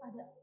Ada.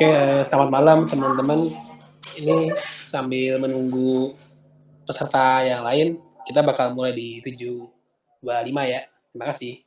Oke, selamat malam teman-teman. Ini sambil menunggu peserta yang lain, kita bakal mulai di 7.25 ya. Terima kasih.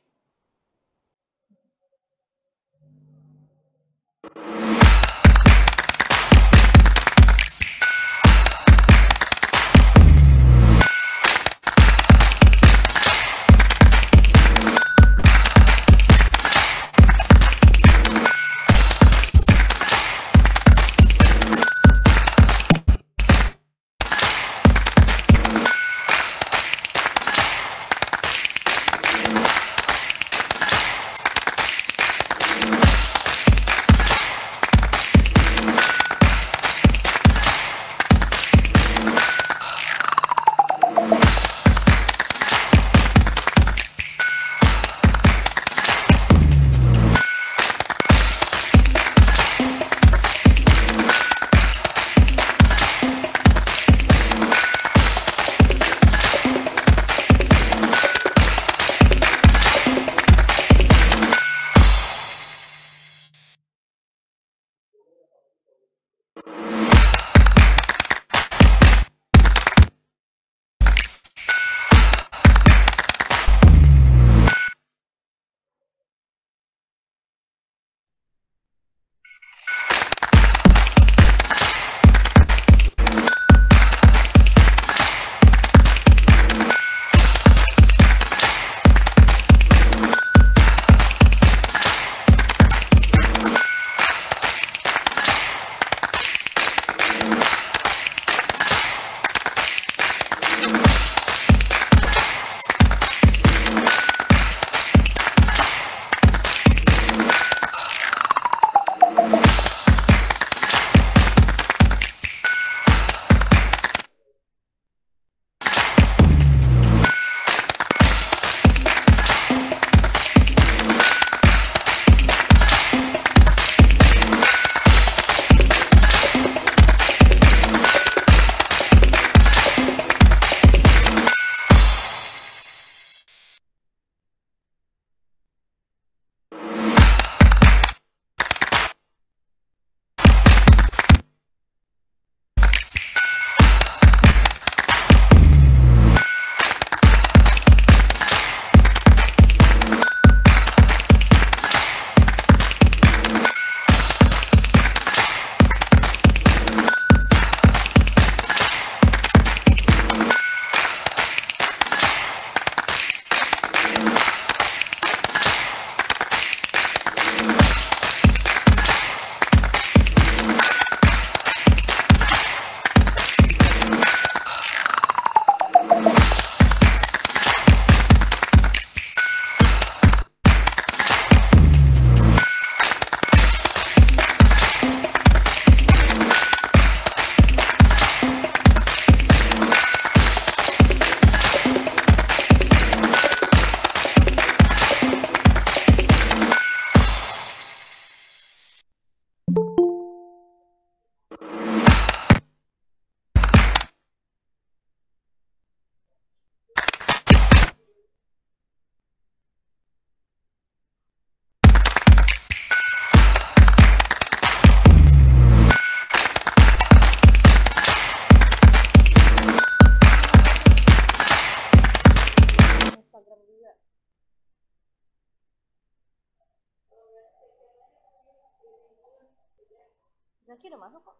Ci udah masuk kok.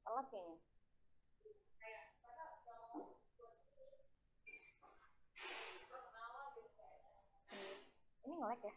Telat kayaknya. Ini nge-lag ya?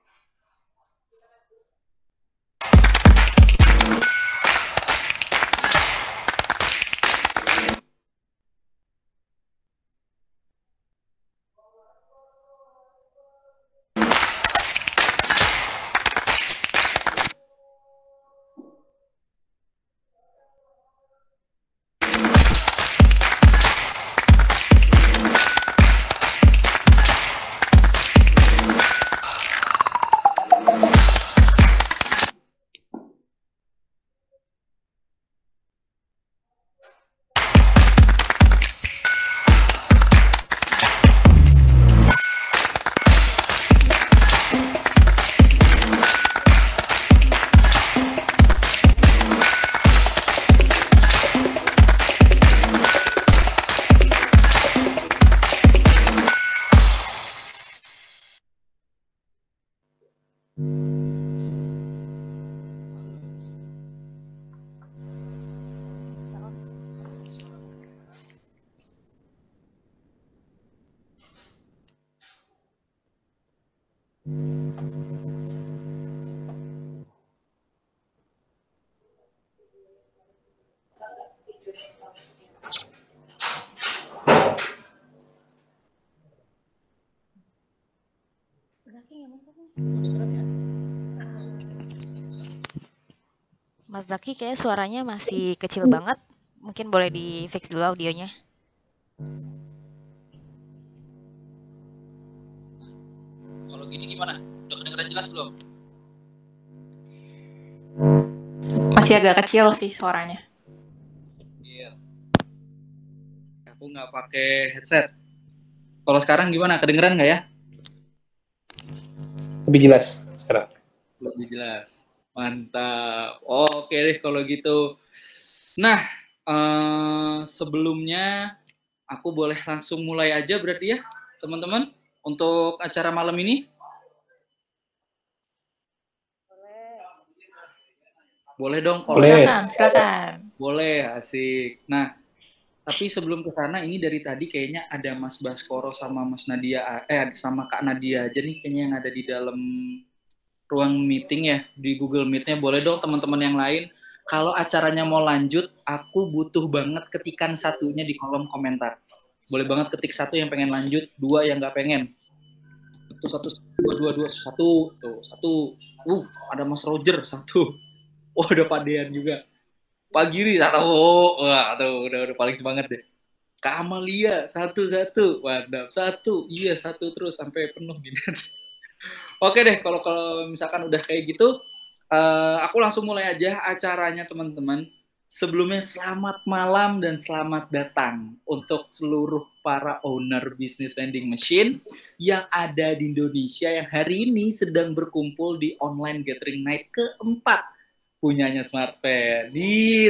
Mas Zaki kayak suaranya masih kecil banget. Mungkin boleh di fix dulu audionya. Kalau gini gimana? Udah kedengeran jelas belum? Masih agak kecil sih suaranya. Iya. Aku nggak pakai headset. Kalau sekarang gimana? Kedengeran nggak ya? Lebih jelas sekarang. Lebih jelas. Mantap. Oke deh kalau gitu. Nah, sebelumnya aku boleh langsung mulai aja berarti ya, teman-teman, untuk acara malam ini. Boleh dong kalau Silakan. Boleh, asik. Nah, tapi sebelum ke sana ini dari tadi kayaknya ada Mas Baskoro sama Mas Nadia, sama Kak Nadia aja nih kayaknya yang ada di dalam ruang meeting ya, di Google Meet-nya. Boleh dong teman-teman yang lain, kalau acaranya mau lanjut, aku butuh banget ketikan satunya di kolom komentar. Boleh banget ketik satu yang pengen lanjut, dua yang nggak pengen. Dua, satu, tuh, satu. Ada Mas Roger, satu. Oh, ada Pak Dean juga. Pak Giri, satu. Wah, tuh, udah paling semangat deh. Kak Amalia, satu. Mantap, satu. Iya, satu terus, sampai penuh gini. Oke deh, kalau misalkan udah kayak gitu, aku langsung mulai aja acaranya teman-teman. Sebelumnya selamat malam dan selamat datang untuk seluruh para owner bisnis vending machine yang ada di Indonesia yang hari ini sedang berkumpul di online gathering night keempat punyanya SmartPen.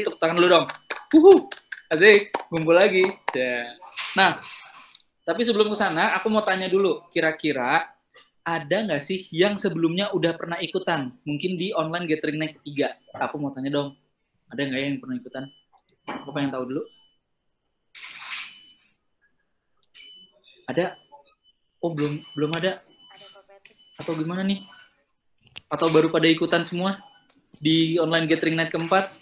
Tepuk tangan dulu dong. Asik, kumpul lagi. Nah, tapi sebelum ke sana, aku mau tanya dulu, kira-kira ada nggak sih yang sebelumnya udah pernah ikutan? Mungkin di online gathering night ketiga. Aku mau tanya dong, ada nggak yang pernah ikutan? Aku pengen tahu dulu. Ada? Oh, belum ada. Atau gimana nih? Atau baru pada ikutan semua di online gathering night keempat?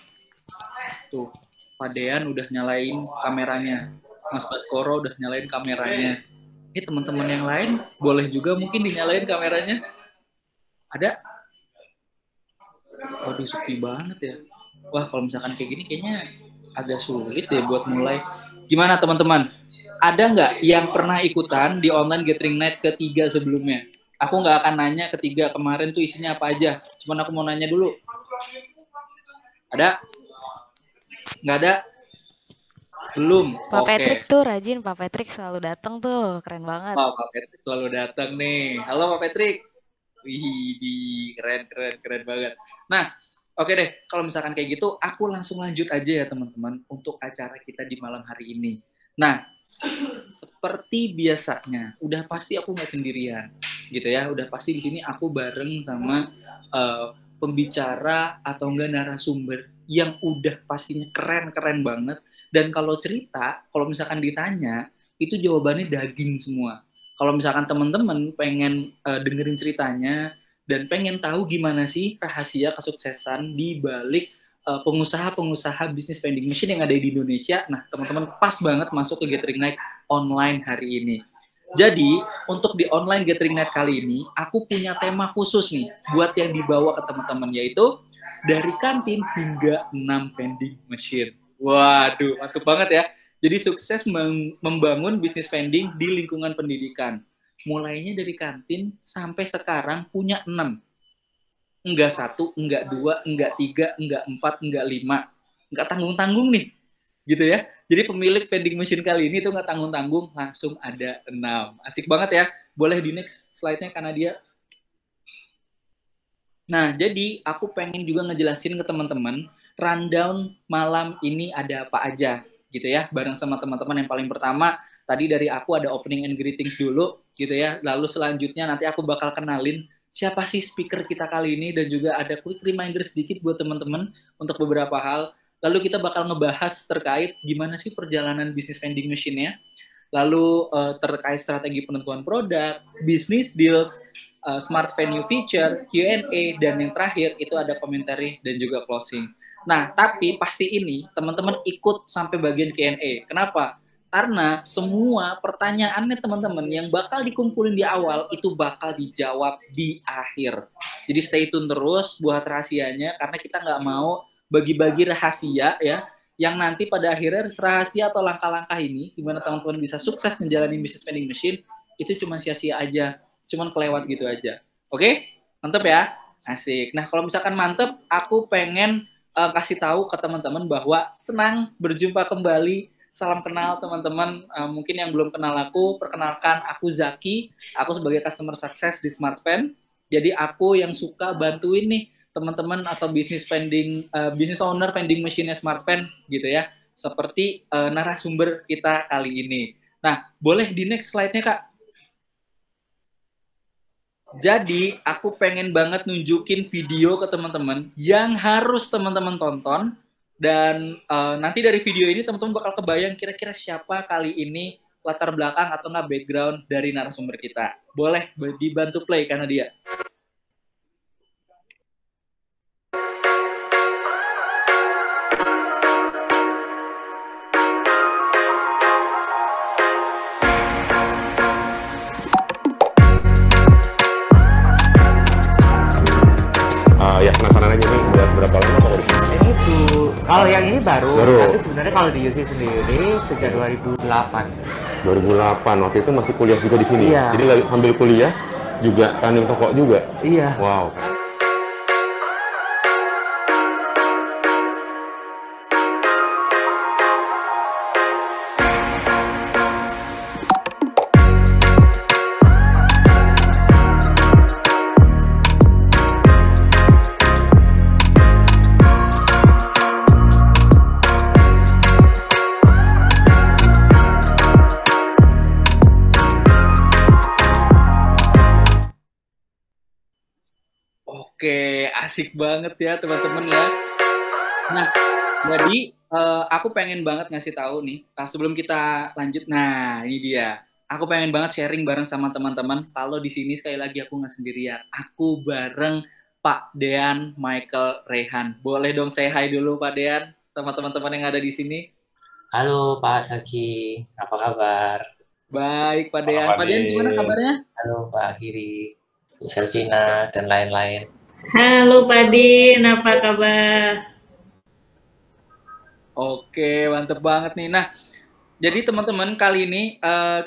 Tuh, Pak Dean udah nyalain kameranya. Mas Baskoro udah nyalain kameranya. Ini teman-teman yang lain boleh juga mungkin dinyalain kameranya. Ada? Waduh, sepi banget ya. Wah, kalau misalkan kayak gini kayaknya agak sulit deh buat mulai. Gimana teman-teman? Ada nggak yang pernah ikutan di online gathering night ketiga sebelumnya? Aku nggak akan nanya ketiga kemarin tuh isinya apa aja. Cuman aku mau nanya dulu. Ada? Nggak ada? Belum. Pak Patrick tuh rajin, Pak Patrick selalu datang tuh, keren banget. Oh, Pak Patrick selalu datang nih. Halo Pak Patrick. Wih, keren banget. Nah, oke deh, kalau misalkan kayak gitu, aku langsung lanjut aja ya teman-teman untuk acara kita di malam hari ini. Nah, seperti biasanya, udah pasti aku nggak sendirian. gitu ya. Udah pasti di sini aku bareng sama pembicara atau enggak narasumber yang udah pastinya keren-keren banget. Dan kalau cerita, kalau misalkan ditanya, itu jawabannya daging semua. Kalau misalkan teman-teman pengen dengerin ceritanya dan pengen tahu gimana sih rahasia kesuksesan di balik pengusaha-pengusaha bisnis vending machine yang ada di Indonesia, nah teman-teman pas banget masuk ke Gathering Night online hari ini. Jadi untuk di online Gathering Night kali ini, aku punya tema khusus nih buat yang dibawa ke teman-teman, yaitu dari kantin hingga 6 vending machine. Waduh, mantap banget ya. Jadi sukses membangun bisnis vending di lingkungan pendidikan. Mulainya dari kantin sampai sekarang punya 6. Enggak 1, enggak 2, enggak 3, enggak 4, enggak 5. Enggak tanggung-tanggung nih. Gitu ya. Jadi pemilik vending machine kali ini tuh enggak tanggung-tanggung, langsung ada 6. Asik banget ya. Boleh di next slide-nya karena dia. Nah, jadi aku pengen juga ngejelasin ke teman-teman rundown malam ini ada apa aja gitu ya, bareng sama teman-teman. Yang paling pertama tadi dari aku ada opening and greetings dulu gitu ya, lalu selanjutnya nanti aku bakal kenalin siapa sih speaker kita kali ini, dan juga ada quick reminder sedikit buat teman-teman untuk beberapa hal. Lalu kita bakal ngebahas terkait gimana sih perjalanan bisnis vending machine-nya, lalu terkait strategi penentuan produk, business deals, smart venue feature, Q&A, dan yang terakhir itu ada commentary dan juga closing. Nah, tapi pasti ini teman-teman ikut sampai bagian Q&A. Kenapa? Karena semua pertanyaannya teman-teman yang bakal dikumpulin di awal itu bakal dijawab di akhir. Jadi stay tune terus buat rahasianya, karena kita nggak mau bagi-bagi rahasia ya, yang nanti pada akhirnya rahasia atau langkah-langkah ini gimana teman-teman bisa sukses menjalani bisnis vending machine itu cuma sia-sia aja, cuman kelewat gitu aja. Oke? Mantep ya? Asik. Nah, kalau misalkan mantep, aku pengen kasih tahu ke teman-teman bahwa senang berjumpa kembali. Salam kenal teman-teman. Mungkin yang belum kenal aku, perkenalkan aku Zaki. Aku sebagai customer success di SmartVend. Jadi aku yang suka bantuin nih teman-teman atau business owner vending machine SmartVend gitu ya. Seperti narasumber kita kali ini. Nah, boleh di next slide-nya Kak. Jadi, aku pengen banget nunjukin video ke teman-teman yang harus teman-teman tonton. Dan nanti dari video ini teman-teman bakal kebayang kira-kira siapa kali ini latar belakang atau nggak background dari narasumber kita. Boleh dibantu play karena dia. Ya penasaran aja nih, udah berapa lama kalau di sini? Ini kalau yang ini baru. Tapi sebenarnya kalau di UC sendiri sejak 2008. 2008, waktu itu masih kuliah juga di sini. Iya. Jadi sambil kuliah juga running toko juga. Iya. Wow. Oke, asik banget ya teman-teman ya. Nah, jadi aku pengen banget ngasih tahu nih, sebelum kita lanjut. Nah, ini dia. Aku pengen banget sharing bareng sama teman-teman. Kalau di sini sekali lagi aku nggak sendirian. Aku bareng Pak Dean Michael Rehan. Boleh dong say hi dulu Pak Dean sama teman-teman yang ada di sini. Halo Pak Saki, apa kabar? Baik Pak Dean. Pak Dean gimana kabarnya? Halo Pak Akhiri, Bu Selvina, dan lain-lain. Halo Pak Din, apa kabar? Oke, mantep banget nih. Nah, jadi teman-teman kali ini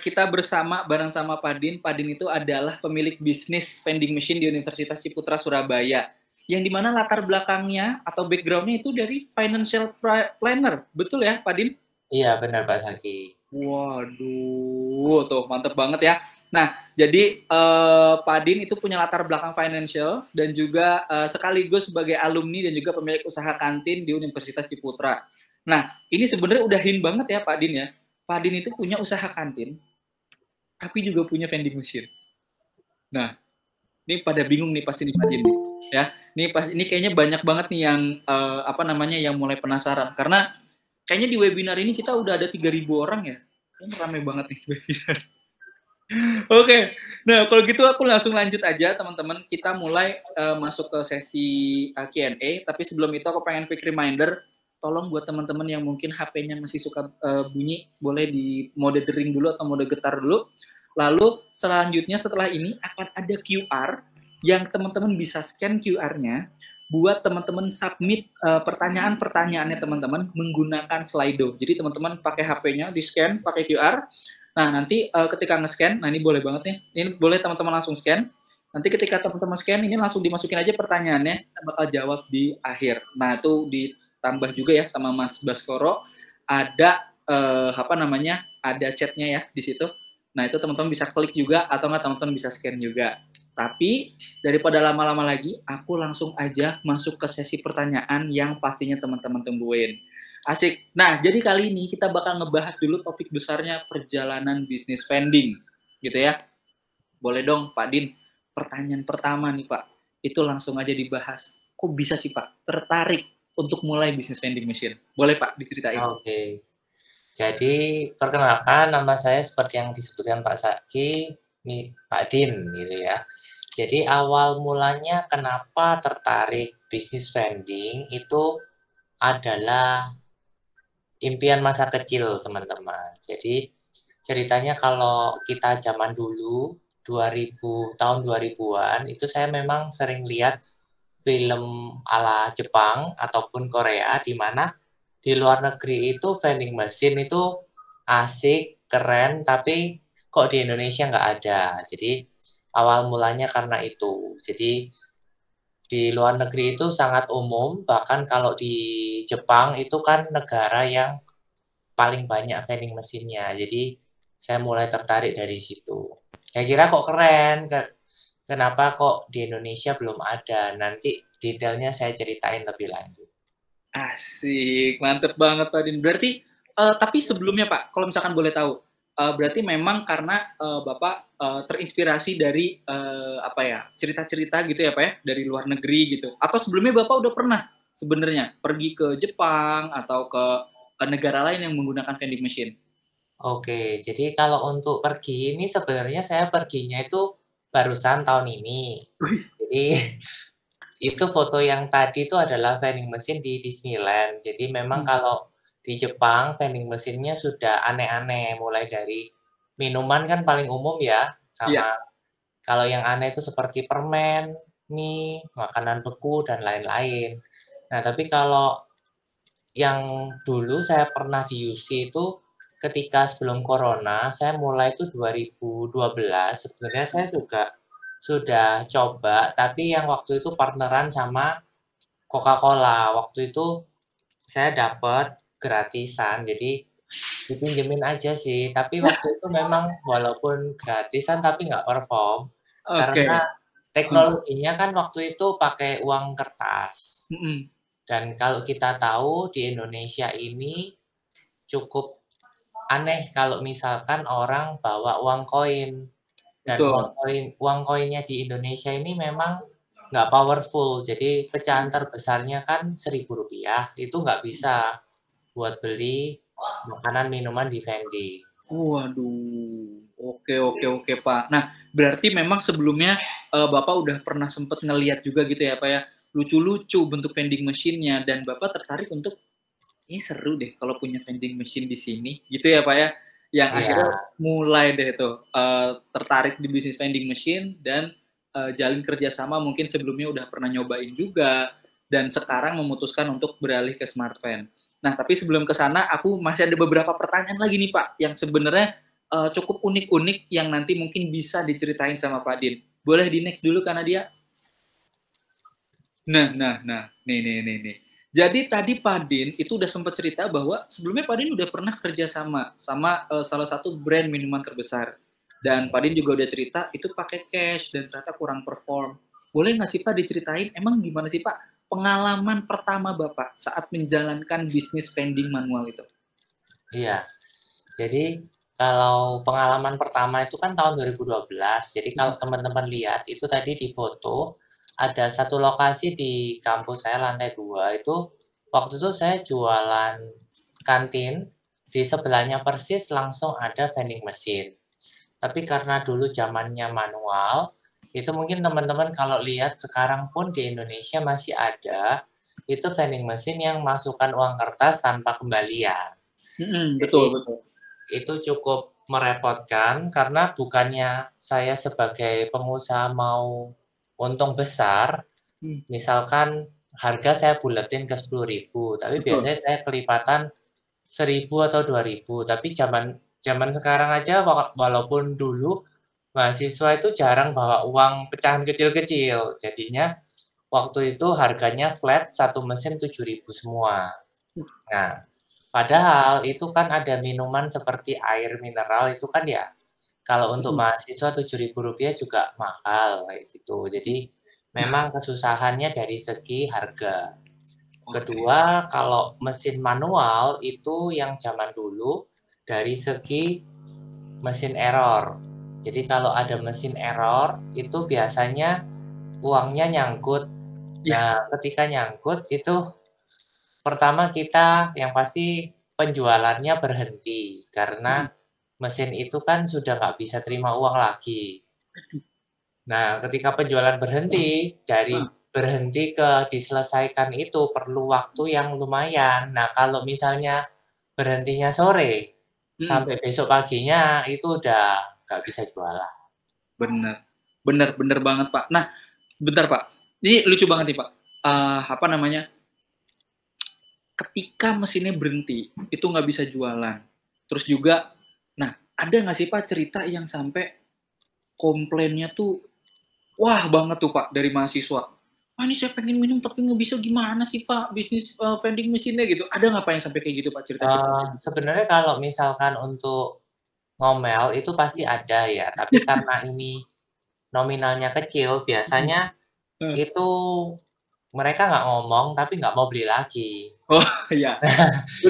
kita bersama bareng sama Pak Din. Pak Din itu adalah pemilik bisnis vending machine di Universitas Ciputra Surabaya. Yang dimana latar belakangnya atau backgroundnya itu dari financial planner. Betul ya Pak Din? Iya benar Pak Saki. Waduh, tuh mantep banget ya. Nah, jadi Pak Din itu punya latar belakang financial dan juga sekaligus sebagai alumni dan juga pemilik usaha kantin di Universitas Ciputra. Nah, ini sebenarnya udah hint banget ya Pak Din ya. Pak Din itu punya usaha kantin, tapi juga punya vending machine. Nah, ini pada bingung nih pasti nih Pak Din nih, ya. Ini kayaknya banyak banget nih yang yang mulai penasaran karena kayaknya di webinar ini kita udah ada 3.000 orang ya. Ini ramai banget nih webinar. Oke. Nah, kalau gitu aku langsung lanjut aja teman-teman. Kita mulai masuk ke sesi Q&A, tapi sebelum itu aku pengen quick reminder, tolong buat teman-teman yang mungkin HP-nya masih suka bunyi, boleh di mode dering dulu atau mode getar dulu. Lalu selanjutnya setelah ini akan ada QR yang teman-teman bisa scan QR-nya buat teman-teman submit pertanyaan-pertanyaannya teman-teman menggunakan Slido. Jadi teman-teman pakai HP-nya, di-scan pakai QR. Nah, nanti ketika nge-scan, nah ini boleh banget nih. Ini boleh teman-teman langsung scan. Nanti ketika teman-teman scan, ini langsung dimasukin aja pertanyaannya, kita bakal jawab di akhir. Nah, itu ditambah juga ya sama Mas Baskoro, ada ada chatnya ya di situ. Nah, itu teman-teman bisa klik juga atau nggak teman-teman bisa scan juga. Tapi daripada lama-lama lagi, aku langsung aja masuk ke sesi pertanyaan yang pastinya teman-teman tungguin. Asik. Nah, jadi kali ini kita bakal ngebahas dulu topik besarnya perjalanan bisnis vending, gitu ya. Boleh dong, Pak Din. Pertanyaan pertama nih, Pak. Itu langsung aja dibahas. Kok bisa sih, Pak, tertarik untuk mulai bisnis vending machine? Boleh, Pak, diceritain. Oke. Jadi, perkenalkan nama saya seperti yang disebutkan Pak Saki, Pak Din, gitu ya. Jadi, awal mulanya kenapa tertarik bisnis vending itu adalah impian masa kecil, teman-teman. Jadi, ceritanya kalau kita zaman dulu, tahun 2000-an, itu saya memang sering lihat film ala Jepang ataupun Korea, di mana di luar negeri itu vending machine itu asik, keren, tapi kok di Indonesia nggak ada. Jadi, awal mulanya karena itu. Jadi, di luar negeri itu sangat umum, bahkan kalau di Jepang itu kan negara yang paling banyak vending mesinnya. Jadi saya mulai tertarik dari situ. Saya kira kok keren, kenapa kok di Indonesia belum ada? Nanti detailnya saya ceritain lebih lanjut. Asik, mantep banget Pak Din. Berarti, tapi sebelumnya Pak, kalau misalkan boleh tahu, berarti memang karena Bapak terinspirasi dari cerita-cerita gitu ya Pak ya, dari luar negeri gitu. Atau sebelumnya Bapak udah pernah sebenarnya pergi ke Jepang atau ke negara lain yang menggunakan vending machine? Oke, jadi kalau untuk pergi ini sebenarnya saya perginya itu barusan tahun ini. Jadi itu foto yang tadi itu adalah vending machine di Disneyland. Jadi memang kalau di Jepang vending machine-nya sudah aneh-aneh, mulai dari minuman kan paling umum ya, sama kalau yang aneh itu seperti permen, mie, makanan beku, dan lain-lain. Nah, tapi kalau yang dulu saya pernah di UC itu ketika sebelum corona, saya mulai itu 2012, sebenarnya saya juga sudah coba, tapi yang waktu itu partneran sama Coca-Cola. Waktu itu saya dapat gratisan, jadi dipinjemin aja sih. Tapi waktu itu memang walaupun gratisan tapi nggak perform, karena teknologinya kan waktu itu pakai uang kertas. Dan kalau kita tahu di Indonesia ini cukup aneh kalau misalkan orang bawa uang koin. Dan uang koinnya di Indonesia ini memang nggak powerful. Jadi pecahan terbesarnya kan Rp1.000. Itu nggak bisa buat beli makanan minuman di vending. Waduh, oke Pak. Nah, berarti memang sebelumnya Bapak udah pernah sempat ngeliat juga gitu ya Pak ya, lucu-lucu bentuk vending machine-nya, dan Bapak tertarik untuk, ini seru deh kalau punya vending machine di sini, gitu ya Pak ya, yang akhirnya mulai deh tuh tertarik di bisnis vending machine, dan jalin kerjasama mungkin sebelumnya udah pernah nyobain juga, dan sekarang memutuskan untuk beralih ke smart van. Nah, tapi sebelum ke sana, aku masih ada beberapa pertanyaan lagi nih Pak, yang sebenarnya cukup unik-unik, yang nanti mungkin bisa diceritain sama Pak Din. Boleh di next dulu karena dia. Nah, nih. Jadi tadi Pak Din itu udah sempat cerita bahwa sebelumnya Pak Din udah pernah kerja sama salah satu brand minuman terbesar. Dan Pak Din juga udah cerita itu pakai cash dan ternyata kurang perform. Boleh nggak sih Pak diceritain emang gimana sih Pak pengalaman pertama Bapak saat menjalankan bisnis vending manual itu? Iya, jadi Kalau pengalaman pertama itu kan tahun 2012. Jadi kalau teman-teman lihat itu tadi di foto ada satu lokasi di kampus saya lantai 2 itu waktu itu saya jualan kantin, di sebelahnya persis langsung ada vending machine. Tapi karena dulu zamannya manual, itu mungkin teman-teman kalau lihat sekarang pun di Indonesia masih ada, itu vending machine yang masukkan uang kertas tanpa kembalian. Betul. Itu cukup merepotkan karena bukannya saya sebagai pengusaha mau untung besar, misalkan harga saya buletin ke 10.000, tapi biasanya saya kelipatan 1.000 atau 2.000. Tapi zaman sekarang aja walaupun dulu mahasiswa itu jarang bawa uang pecahan kecil-kecil, jadinya waktu itu harganya flat satu mesin 7.000 semua. Nah, padahal itu kan ada minuman seperti air mineral itu kan ya, kalau untuk mahasiswa Rp7.000 juga mahal kayak gitu. Jadi memang kesusahannya dari segi harga. Kedua, kalau mesin manual itu yang zaman dulu dari segi mesin error. Jadi kalau ada mesin error itu biasanya uangnya nyangkut. Nah, ketika nyangkut itu pertama kita yang pasti penjualannya berhenti karena mesin itu kan sudah nggak bisa terima uang lagi. Nah, ketika penjualan berhenti, dari berhenti ke diselesaikan itu perlu waktu yang lumayan. Nah, kalau misalnya berhentinya sore, sampai besok paginya itu udah nggak bisa jualan. Bener banget, Pak. Nah, bentar, Pak. Ini lucu banget nih, Pak. Ketika mesinnya berhenti, itu nggak bisa jualan. Terus juga, nah, ada nggak sih, Pak, cerita yang sampai komplainnya tuh, wah banget tuh, Pak, dari mahasiswa. Ini saya pengen minum tapi nggak bisa, gimana sih, Pak, bisnis vending mesinnya gitu. Ada nggak, Pak, yang sampai kayak gitu, Pak, cerita-cerita? Sebenarnya kalau misalkan untuk ngomel itu pasti ada ya, tapi karena ini nominalnya kecil, biasanya itu mereka nggak ngomong tapi nggak mau beli lagi. Oh iya.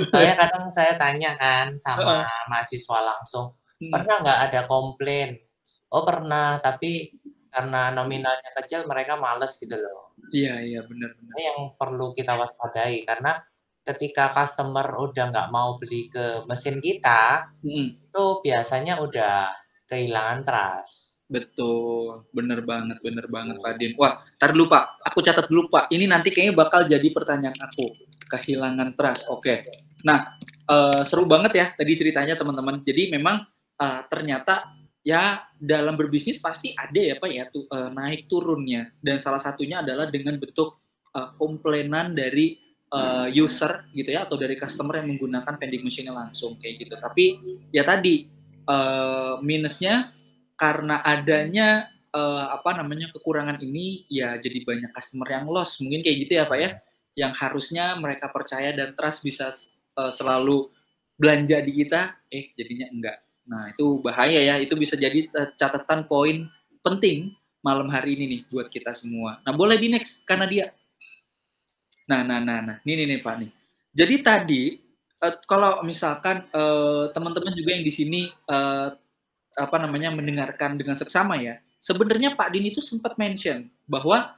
Soalnya kadang saya tanya kan sama mahasiswa langsung, pernah nggak ada komplain? Oh pernah, tapi karena nominalnya kecil mereka males gitu loh. Iya benar. Ini yang perlu kita waspadai karena ketika customer udah nggak mau beli ke mesin kita, itu biasanya udah kehilangan trust. Betul, bener banget Pak Din. Wah, ntar dulu Pak, aku catat dulu Pak. Ini nanti kayaknya bakal jadi pertanyaan aku. Kehilangan trust, oke. Nah, seru banget ya tadi ceritanya teman-teman. Jadi memang ternyata ya dalam berbisnis pasti ada ya Pak ya tuh naik turunnya. Dan salah satunya adalah dengan bentuk komplainan dari user gitu ya, atau dari customer yang menggunakan vending machine-nya langsung kayak gitu. Tapi ya tadi minusnya karena adanya kekurangan ini ya jadi banyak customer yang loss, mungkin kayak gitu ya Pak ya, yang harusnya mereka percaya dan trust bisa selalu belanja di kita, jadinya enggak. Nah itu bahaya ya, itu bisa jadi catatan poin penting malam hari ini nih buat kita semua. Nah boleh di next karena dia. Nah, ini nih Pak nih. Jadi tadi kalau misalkan teman-teman juga yang di sini mendengarkan dengan seksama ya. Sebenarnya Pak Din itu sempat mention bahwa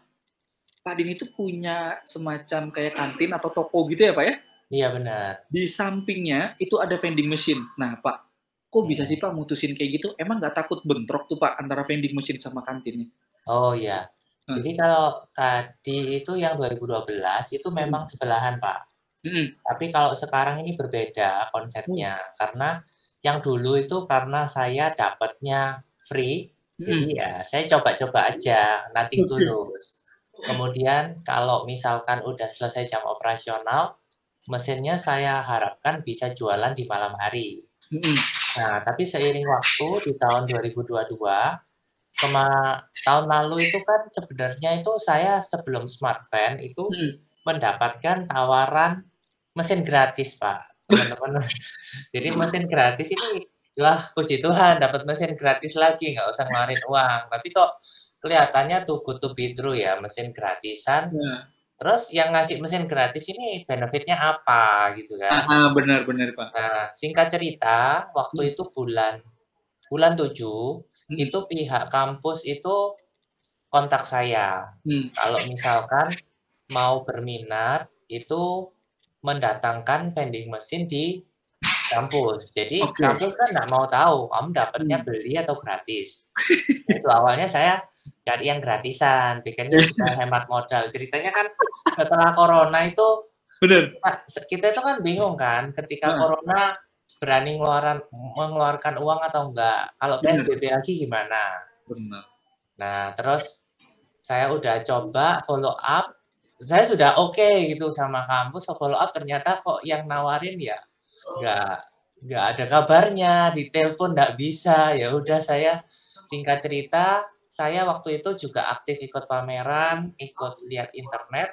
Pak Din itu punya semacam kayak kantin atau toko gitu ya Pak ya? Iya benar. Di sampingnya itu ada vending machine. Nah Pak, kok bisa sih Pak mutusin kayak gitu? Emang nggak takut bentrok tuh Pak antara vending machine sama kantinnya? Oh iya. Jadi kalau tadi itu yang 2012 itu memang sebelahan Pak. Tapi kalau sekarang ini berbeda konsepnya karena yang dulu itu karena saya dapatnya free, jadi ya saya coba-coba aja, nothing tulus. Kemudian kalau misalkan udah selesai jam operasional, mesinnya saya harapkan bisa jualan di malam hari. Nah, tapi seiring waktu di tahun 2022, tahun lalu itu kan sebenarnya itu saya sebelum SmartVan itu mendapatkan tawaran mesin gratis Pak. Teman-teman, jadi mesin gratis ini, wah puji Tuhan dapat mesin gratis lagi, nggak usah ngeluarin uang. Tapi kok kelihatannya too good to be true ya, mesin gratisan, terus yang ngasih mesin gratis ini benefitnya apa gitu kan. Benar Pak. Nah, singkat cerita, waktu itu bulan 7 itu pihak kampus itu kontak saya. Kalau misalkan mau berminat itu mendatangkan vending mesin di kampus. Jadi kampus kan nggak mau tahu kamu dapatnya beli atau gratis. Itu awalnya saya cari yang gratisan, pikirnya supaya hemat modal. Ceritanya kan setelah corona itu kita itu kan bingung kan ketika corona berani mengeluarkan uang atau enggak. Kalau PSBB lagi gimana? Benar. Nah, terus saya udah coba follow up. Saya sudah oke gitu sama kampus, follow up ternyata kok yang nawarin ya nggak ada kabarnya, di telepon nggak bisa. Ya udah saya singkat cerita, saya waktu itu juga aktif ikut pameran, ikut lihat internet.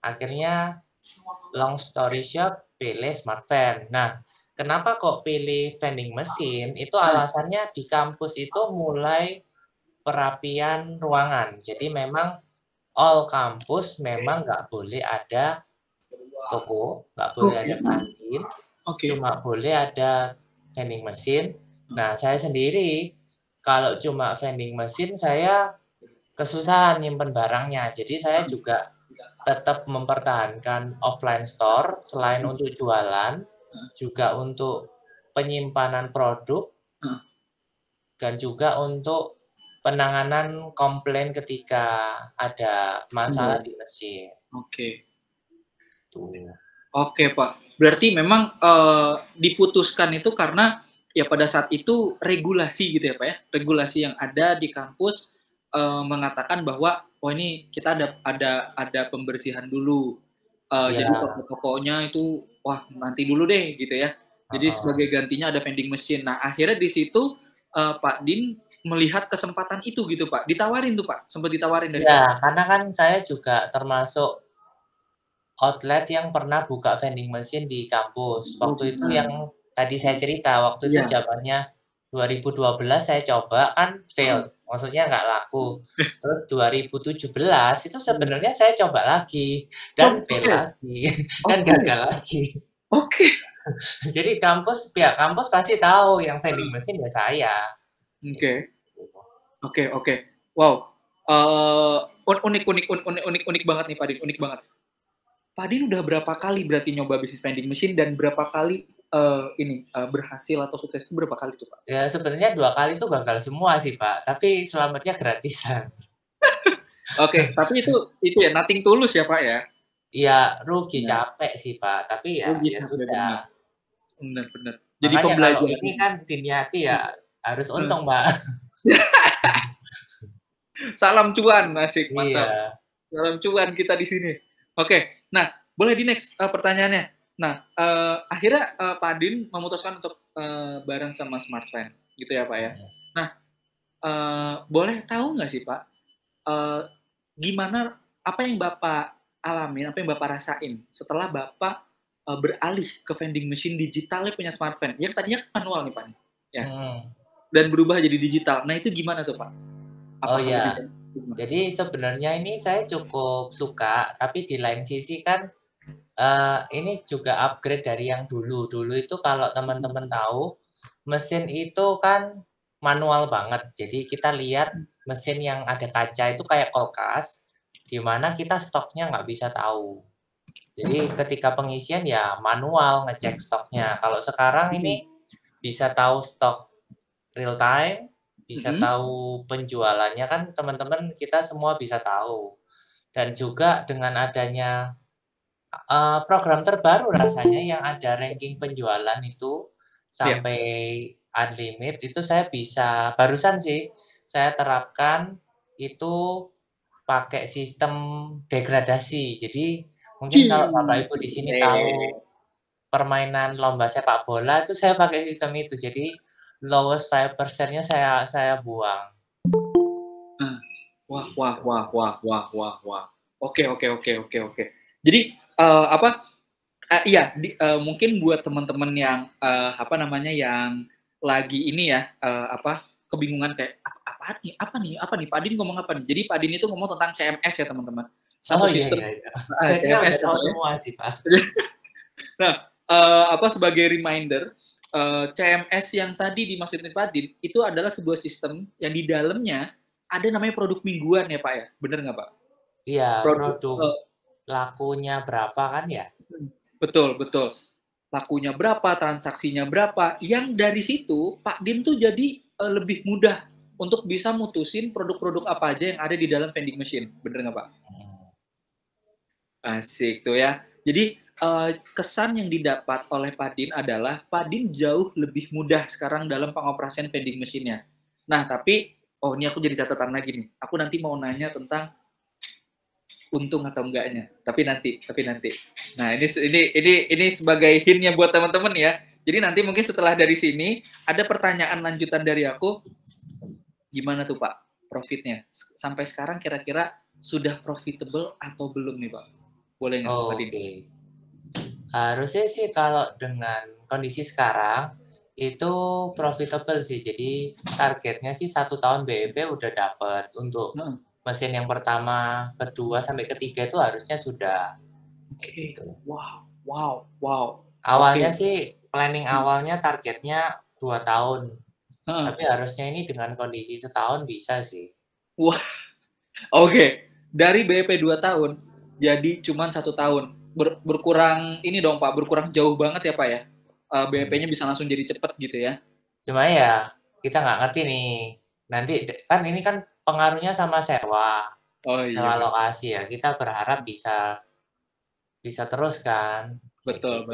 Akhirnya long story short, pilih smart van. Nah, kenapa kok pilih vending mesin? Itu alasannya di kampus itu mulai perapian ruangan. Jadi memang all kampus memang nggak boleh ada toko, nggak boleh ada kantin, cuma boleh ada vending mesin. Nah, saya sendiri kalau cuma vending mesin saya kesusahan nyimpen barangnya. Jadi saya juga tetap mempertahankan offline store selain untuk jualan, juga untuk penyimpanan produk dan juga untuk penanganan komplain ketika ada masalah di mesin. Oke Pak. Berarti memang diputuskan itu karena ya pada saat itu regulasi gitu ya Pak ya. Regulasi yang ada di kampus mengatakan bahwa ini kita ada pembersihan dulu. Jadi toko-tokonya itu nanti dulu deh gitu ya. Jadi sebagai gantinya ada vending machine. Nah, akhirnya di situ Pak Din melihat kesempatan itu gitu Pak, ditawarin tuh Pak, sempat ditawarin dari Pak. Karena kan saya juga termasuk outlet yang pernah buka vending machine di kampus. Waktu itu yang tadi saya cerita, waktu itu zamannya 2012 saya coba kan fail, maksudnya nggak laku. Terus 2017 itu sebenarnya saya coba lagi dan fail lagi, dan gagal lagi. Jadi pihak kampus pasti tahu yang vending machine ya saya. Oke. Wow. Unik banget nih Pak Din, unik banget. Pak Din udah berapa kali berarti nyoba bisnis vending machine dan berapa kali berhasil atau sukses itu berapa kali tuh Pak? Ya sebenarnya 2 kali itu gagal semua sih Pak, tapi selamatnya gratisan. Oke, tapi itu ya nothing tulus ya Pak ya? Iya, rugi capek sih Pak, tapi ya sudah. Benar. Jadi pembelajaran ini kan diniati ya harus untung Pak. Salam cuan, asik, mantap. Iya. Salam cuan kita di sini. Oke, nah boleh di next pertanyaannya. Nah, akhirnya Pak Din memutuskan untuk bareng sama Smart Van, gitu ya Pak ya. Nah, boleh tahu nggak sih Pak, gimana, apa yang Bapak alamin, apa yang Bapak rasain setelah Bapak beralih ke vending machine digitalnya punya Smart Van, yang tadinya manual nih Pak, ya, dan berubah jadi digital. Nah itu gimana tuh Pak? Jadi sebenarnya ini saya cukup suka, tapi di lain sisi kan ini juga upgrade dari yang dulu. Dulu itu kalau teman-teman tahu, mesin itu kan manual banget. Jadi kita lihat mesin yang ada kaca itu kayak kulkas, di mana kita stoknya nggak bisa tahu. Jadi ketika pengisian ya manual ngecek stoknya. Kalau sekarang ini bisa tahu stok real time, bisa tahu penjualannya kan teman-teman kita semua bisa tahu. Dan juga dengan adanya program terbaru rasanya yang ada ranking penjualan itu sampai unlimited itu saya bisa barusan sih saya terapkan itu pakai sistem degradasi. Jadi mungkin kalau Bapak Ibu di sini tahu permainan lomba sepak bola itu saya pakai sistem itu. Jadi lowest 5%-nya saya buang. Wah. Oke. Jadi mungkin buat teman-teman yang yang lagi ini ya kebingungan kayak apa nih Pak Din ngomong apa nih. Jadi Pak Din itu ngomong tentang CMS ya teman-teman. satu Oh iya, sistem. iya, iya. Ah, Saya kira CMS udah tahu namanya. semua sih, Pak. Nah, sebagai reminder, CMS yang tadi dimaksudin Pak Din, itu adalah sebuah sistem yang di dalamnya ada namanya produk mingguan ya Pak ya? Bener nggak Pak? Iya, Produk, produk lakunya berapa kan ya? betul, betul. Lakunya berapa, transaksinya berapa, yang dari situ Pak Din tuh jadi lebih mudah untuk bisa mutusin produk-produk apa aja yang ada di dalam vending machine. Bener nggak Pak? Asik tuh ya. Jadi kesan yang didapat oleh Pak Din adalah Pak Din jauh lebih mudah sekarang dalam pengoperasian vending machine-nya. Nah, tapi ini aku jadi catatan lagi nih. Aku nanti mau nanya tentang untung atau enggaknya. Tapi nanti. Nah, ini sebagai hint-nya buat teman-teman ya. Jadi nanti mungkin setelah dari sini ada pertanyaan lanjutan dari aku. Gimana tuh Pak profitnya? Sampai sekarang kira-kira sudah profitable atau belum nih Pak? Boleh nggak Pak Din? Oke. Harusnya sih kalau dengan kondisi sekarang itu profitable sih. Jadi targetnya sih 1 tahun BEP udah dapat. Untuk mesin yang pertama, kedua, sampai ketiga itu harusnya sudah. Oke. Gitu. Wow. Awalnya sih planning awalnya targetnya 2 tahun. Tapi harusnya ini dengan kondisi setahun bisa sih. Wah. Oke. Dari BEP 2 tahun jadi cuma 1 tahun. Berkurang ini dong Pak, berkurang jauh banget ya Pak ya. BEP-nya bisa langsung jadi cepet gitu ya. Cuma ya kita nggak ngerti nih. Nanti kan ini kan pengaruhnya sama sewa. Sewa lokasi ya. Kita berharap bisa terus kan. Betul.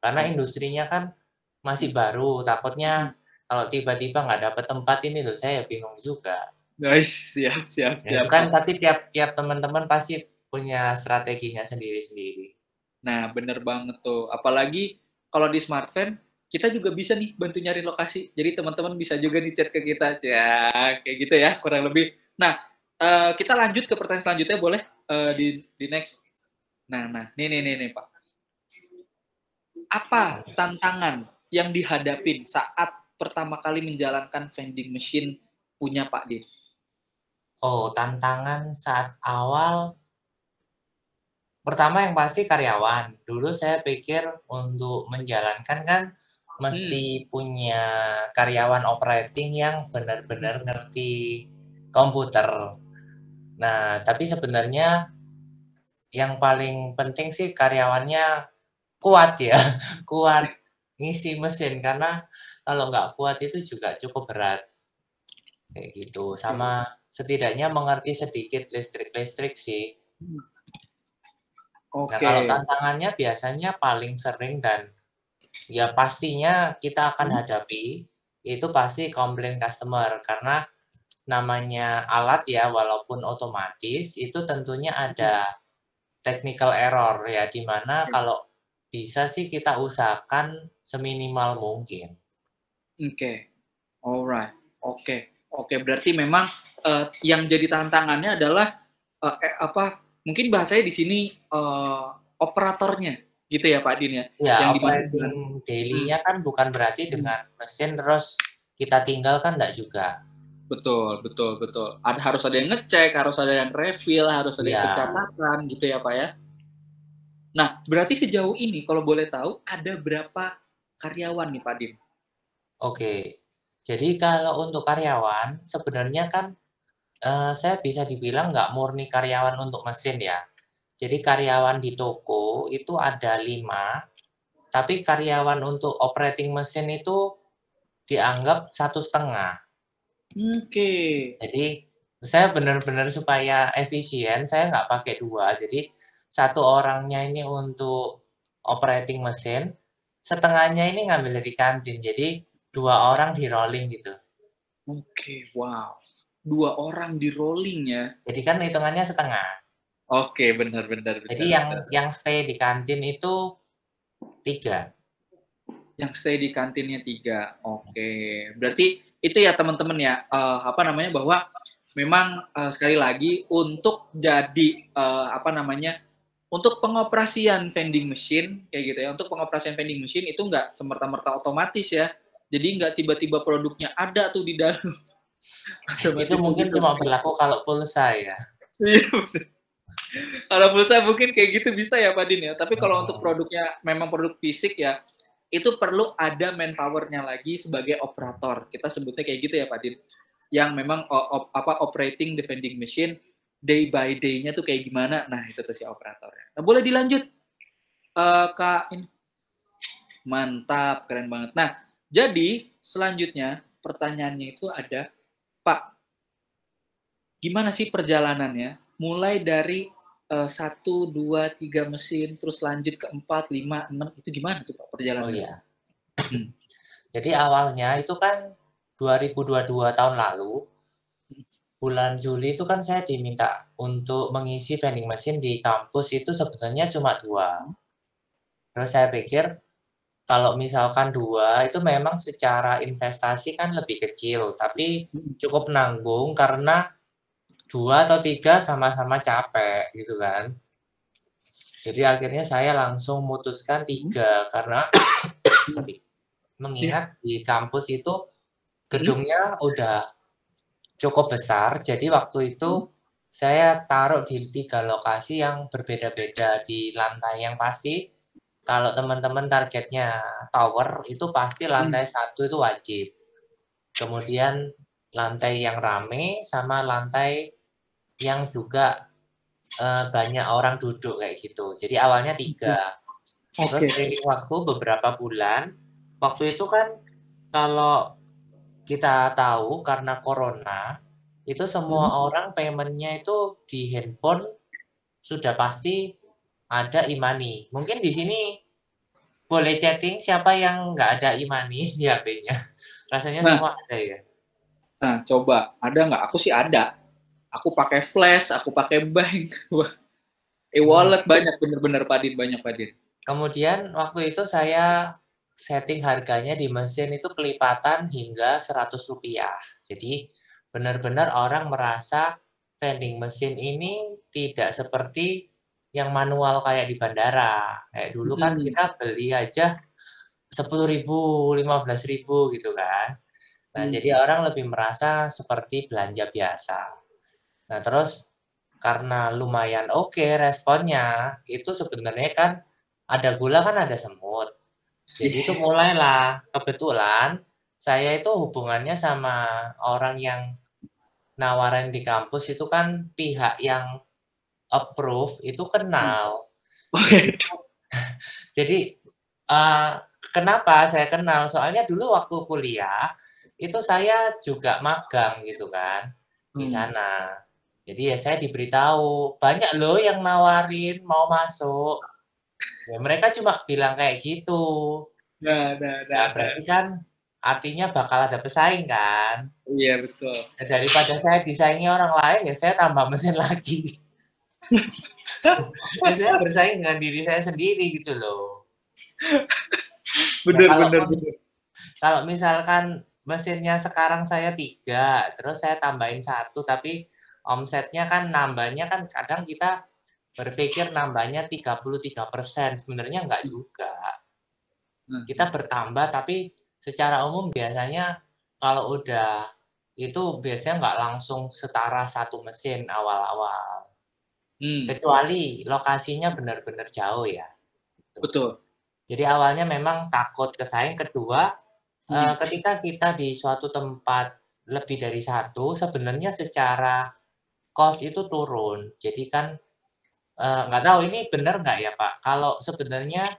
Karena industrinya kan masih baru. Takutnya kalau tiba-tiba nggak dapat tempat ini loh, saya bingung juga. Guys, siap. Ya, itu kan tapi tiap teman-teman pasti punya strateginya sendiri-sendiri. Nah, bener banget tuh. Apalagi kalau di Smartfan, kita juga bisa nih bantu nyari lokasi. Jadi teman-teman bisa juga nih chat ke kita. Ya, kayak gitu ya, kurang lebih. Nah, kita lanjut ke pertanyaan selanjutnya, boleh? Di next. Nah, nih Pak. Apa tantangan yang dihadapin saat pertama kali menjalankan vending machine punya Pak Din? Oh, tantangan saat awal pertama yang pasti karyawan. Dulu saya pikir untuk menjalankan kan mesti punya karyawan operating yang benar-benar ngerti komputer. Nah, tapi sebenarnya yang paling penting sih karyawannya kuat ya, kuat ngisi mesin, karena kalau nggak kuat itu juga cukup berat. Kayak gitu, sama setidaknya mengerti sedikit listrik sih. Nah, kalau tantangannya biasanya paling sering dan ya pastinya kita akan hadapi itu pasti komplain customer, karena namanya alat ya, walaupun otomatis itu tentunya ada technical error ya, dimana kalau bisa sih kita usahakan seminimal mungkin. Alright. Oke, berarti memang yang jadi tantangannya adalah mungkin bahasanya di sini operatornya gitu ya Pak Din ya. Ya, yang operating daily-nya kan bukan berarti dengan mesin terus kita tinggal kan enggak juga. Betul. Harus ada yang ngecek, harus ada yang refill, harus ada yang pencatatan gitu ya Pak ya. Nah, berarti sejauh ini kalau boleh tahu ada berapa karyawan nih Pak Din? Oke. Jadi kalau untuk karyawan sebenarnya kan saya bisa dibilang nggak murni karyawan untuk mesin ya. Jadi karyawan di toko itu ada 5, tapi karyawan untuk operating mesin itu dianggap 1,5. Oke. Jadi saya benar-benar supaya efisien, saya nggak pakai 2. Jadi 1 orangnya ini untuk operating mesin, setengahnya ini ngambil dari kantin. Jadi 2 orang di rolling gitu. Oke, wow. 2 orang di rolling ya. Jadi kan hitungannya setengah. Oke, benar. Jadi yang stay di kantin itu 3. Yang stay di kantinnya 3. Oke. Berarti itu ya teman-teman ya, bahwa memang sekali lagi untuk jadi untuk pengoperasian vending machine kayak gitu ya. Untuk pengoperasian vending machine itu nggak semerta-merta otomatis ya. Jadi nggak tiba-tiba produknya ada tuh di dalam. Itu mungkin cuma berlaku kalau pulsa ya. Kalau pulsa mungkin kayak gitu bisa ya Pak Din ya. Tapi kalau untuk produknya memang produk fisik ya, itu perlu ada manpower-nya lagi sebagai operator. Kita sebutnya kayak gitu ya Pak Din. Yang memang operating the vending machine day by day-nya tuh kayak gimana. Nah, itu tuh si operatornya. Nah, boleh dilanjut. Kak ini. Mantap, keren banget. Nah, jadi selanjutnya pertanyaannya itu ada, Pak, gimana sih perjalanannya? Mulai dari 1, 2, 3 mesin, terus lanjut ke 4, 5, 6, itu gimana tuh Pak Oh perjalanannya? iya. Jadi awalnya itu kan 2022 tahun lalu, bulan Juli itu kan saya diminta untuk mengisi vending machine di kampus itu sebenarnya cuma 2. Terus saya pikir kalau misalkan 2 itu memang secara investasi kan lebih kecil, tapi cukup nanggung karena 2 atau 3 sama-sama capek gitu kan. Jadi akhirnya saya langsung memutuskan 3 karena mengingat di kampus itu gedungnya udah cukup besar. Jadi waktu itu saya taruh di 3 lokasi yang berbeda-beda di lantai yang pasti. Kalau teman-teman targetnya tower itu pasti lantai 1 itu wajib. Kemudian lantai yang rame sama lantai yang juga banyak orang duduk kayak gitu. Jadi awalnya 3. Terus seiring waktu beberapa bulan, waktu itu kan kalau kita tahu karena corona, itu semua orang payment-nya itu di handphone sudah pasti ada e-money. Mungkin di sini boleh chatting siapa yang nggak ada e-money di HP-nya. Rasanya semua ada ya. Nah, coba. Ada nggak? Aku sih ada. Aku pakai flash, aku pakai bank. E-wallet banyak, bener-bener Pak Din, banyak Pak Din. Kemudian waktu itu saya setting harganya di mesin itu kelipatan hingga Rp100. Jadi benar-benar orang merasa vending mesin ini tidak seperti yang manual kayak di bandara. Kayak dulu kan kita beli aja 10.000, 15.000 gitu kan. Nah, jadi orang lebih merasa seperti belanja biasa. Nah, terus karena lumayan oke responnya, itu sebenarnya kan ada gula kan ada semut. Jadi itu mulailah, kebetulan saya itu hubungannya sama orang yang nawarin di kampus itu kan pihak yang approve itu kenal. Jadi kenapa saya kenal? Soalnya dulu waktu kuliah itu saya juga magang gitu kan di sana. Jadi ya saya diberitahu banyak loh yang nawarin mau masuk. Ya mereka cuma bilang kayak gitu. Nah, berarti kan artinya bakal ada pesaing kan? Iya betul. Nah, daripada saya disaingi orang lain ya saya tambah mesin lagi. Ya, saya bersaing dengan diri saya sendiri gitu loh. Bener. Kalau misalkan mesinnya sekarang saya 3, terus saya tambahin 1, tapi omsetnya kan nambahnya kan kadang kita berpikir nambahnya 33%, sebenarnya enggak juga. Kita bertambah, tapi secara umum biasanya kalau udah itu biasanya nggak langsung setara 1 mesin awal-awal. Kecuali lokasinya benar-benar jauh ya. Betul. Jadi awalnya memang takut kesaing, kedua ketika kita di suatu tempat lebih dari 1, sebenarnya secara cost itu turun. Jadi kan nggak tahu ini benar nggak ya Pak, kalau sebenarnya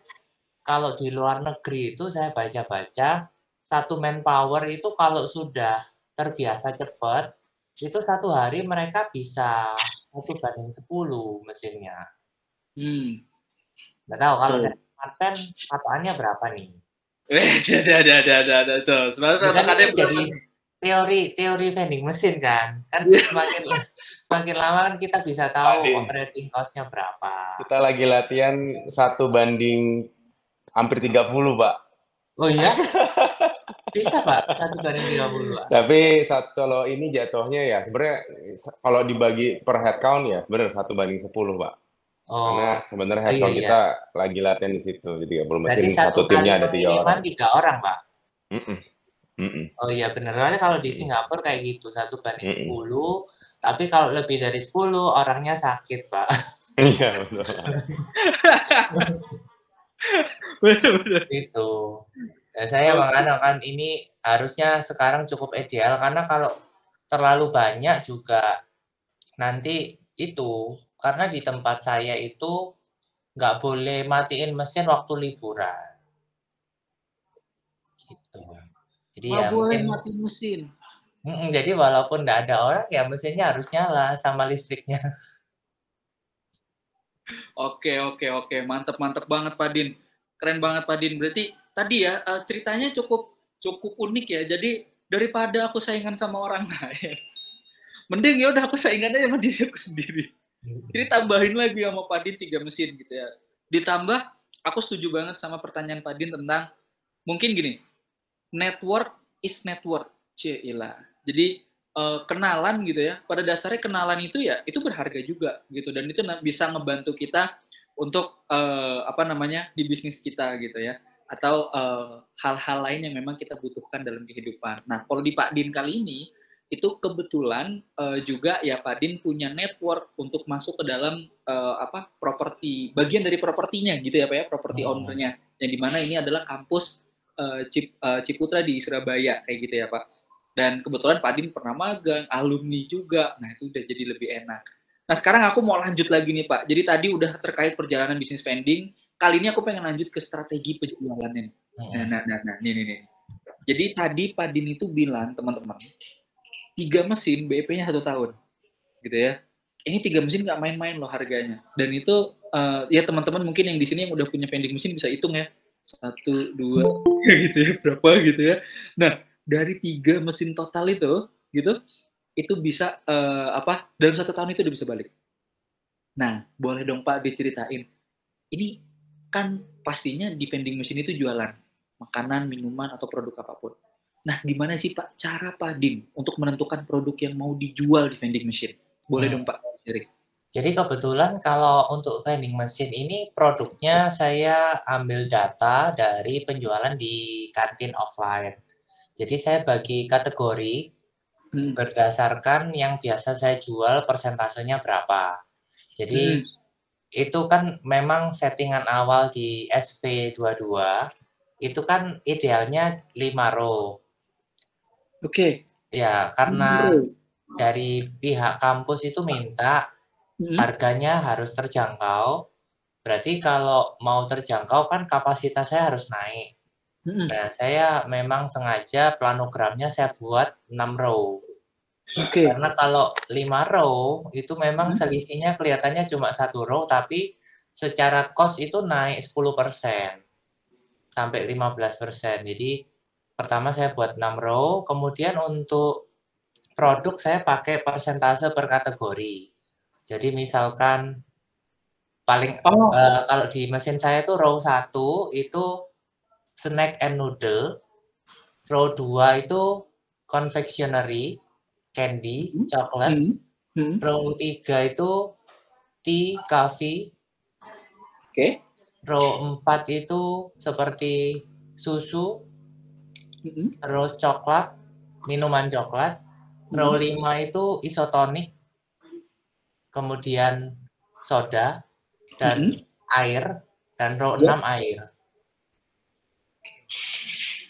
kalau di luar negeri itu saya baca-baca, 1 manpower itu kalau sudah terbiasa cepat, itu 1 hari mereka bisa 1:10 mesinnya. Nggak tahu kalau dari Martin patokannya berapa nih? Ada. Sebenarnya jadi teori vending mesin kan semakin lama kan kita bisa tahu operating cost-nya berapa. Kita lagi latihan 1 banding hampir 30 Pak. Oh iya? Bisa Pak 1:30 Pak. Tapi kalau ini jatuhnya ya sebenarnya kalau dibagi per head count ya benar 1:10 Pak. Karena sebenarnya head count kita lagi latihan di situ. Jadi 30 mesin satu timnya ada 3 orang. 3 orang Pak. Oh iya benar. Soalnya kalau di Singapura kayak gitu 1:10, Tapi kalau lebih dari 10 orangnya sakit, Pak. Iya, betul. Bener-bener. Itu. Dan saya makanya kan ini harusnya sekarang cukup ideal karena kalau terlalu banyak juga nanti itu karena di tempat saya itu nggak boleh matiin mesin waktu liburan. Gitu. Jadi Nggak ya boleh mungkin mati mesin. jadi walaupun nggak ada orang ya mesinnya harus nyala sama listriknya. Oke, mantep banget Pak Din. Keren banget Pak Din. Berarti tadi ya ceritanya cukup unik ya. Jadi daripada aku saingan sama orang lain, mending ya udah aku saingan aja sama diri aku sendiri. Jadi tambahin lagi sama Pak Din 3 mesin gitu ya. Ditambah, aku setuju banget sama pertanyaan Pak Din tentang mungkin gini, network is network. Cielah. Jadi kenalan gitu ya. Pada dasarnya kenalan itu ya itu berharga juga gitu dan itu bisa ngebantu kita untuk di bisnis kita gitu ya. Atau hal-hal lain yang memang kita butuhkan dalam kehidupan. Nah, kalau di Pak Din kali ini itu kebetulan juga ya Pak Din punya network untuk masuk ke dalam properti, bagian dari propertinya gitu ya Pak ya, properti ownernya. Yang dimana ini adalah kampus Ciputra di Surabaya kayak gitu ya Pak. Dan kebetulan Pak Din pernah magang, alumni juga. Nah, itu udah jadi lebih enak. Nah, sekarang aku mau lanjut lagi nih, Pak. Jadi tadi udah terkait perjalanan bisnis vending. Kali ini aku pengen lanjut ke strategi penjualannya. Nah, nih. Jadi tadi Pak Din itu bilang, teman-teman, 3 mesin BEP-nya 1 tahun. Gitu ya. Ini 3 mesin nggak main-main loh harganya. Dan itu, ya teman-teman mungkin yang di sini yang udah punya vending mesin bisa hitung ya. 1, 2, 3 gitu ya. Berapa gitu ya. Nah, dari 3 mesin total itu bisa dalam 1 tahun itu udah bisa balik. Nah, boleh dong Pak diceritain. Ini kan pastinya di vending machine itu jualan makanan, minuman atau produk apapun. Nah, gimana sih Pak cara Pak Din untuk menentukan produk yang mau dijual di vending machine? Boleh dong Pak. Jadi kebetulan kalau untuk vending machine ini produknya saya ambil data dari penjualan di kantin offline. Jadi saya bagi kategori berdasarkan yang biasa saya jual persentasenya berapa. Jadi itu kan memang settingan awal di SP22 itu kan idealnya 5 row. Oke. Ya, karena dari pihak kampus itu minta harganya harus terjangkau. Berarti kalau mau terjangkau kan kapasitas saya harus naik. Nah, saya memang sengaja planogramnya saya buat 6 row. Karena kalau 5 row itu memang selisihnya kelihatannya cuma 1 row, tapi secara cost itu naik 10% sampai 15%. Jadi pertama saya buat 6 row, kemudian untuk produk saya pakai persentase per kategori. Jadi misalkan kalau di mesin saya itu row 1 itu snack and noodle, row 2 itu confectionery, candy, coklat, row 3 itu tea, coffee, row 4 itu seperti susu, terus coklat, minuman coklat, row 5 itu isotonik, kemudian soda, dan air, dan row 6 air.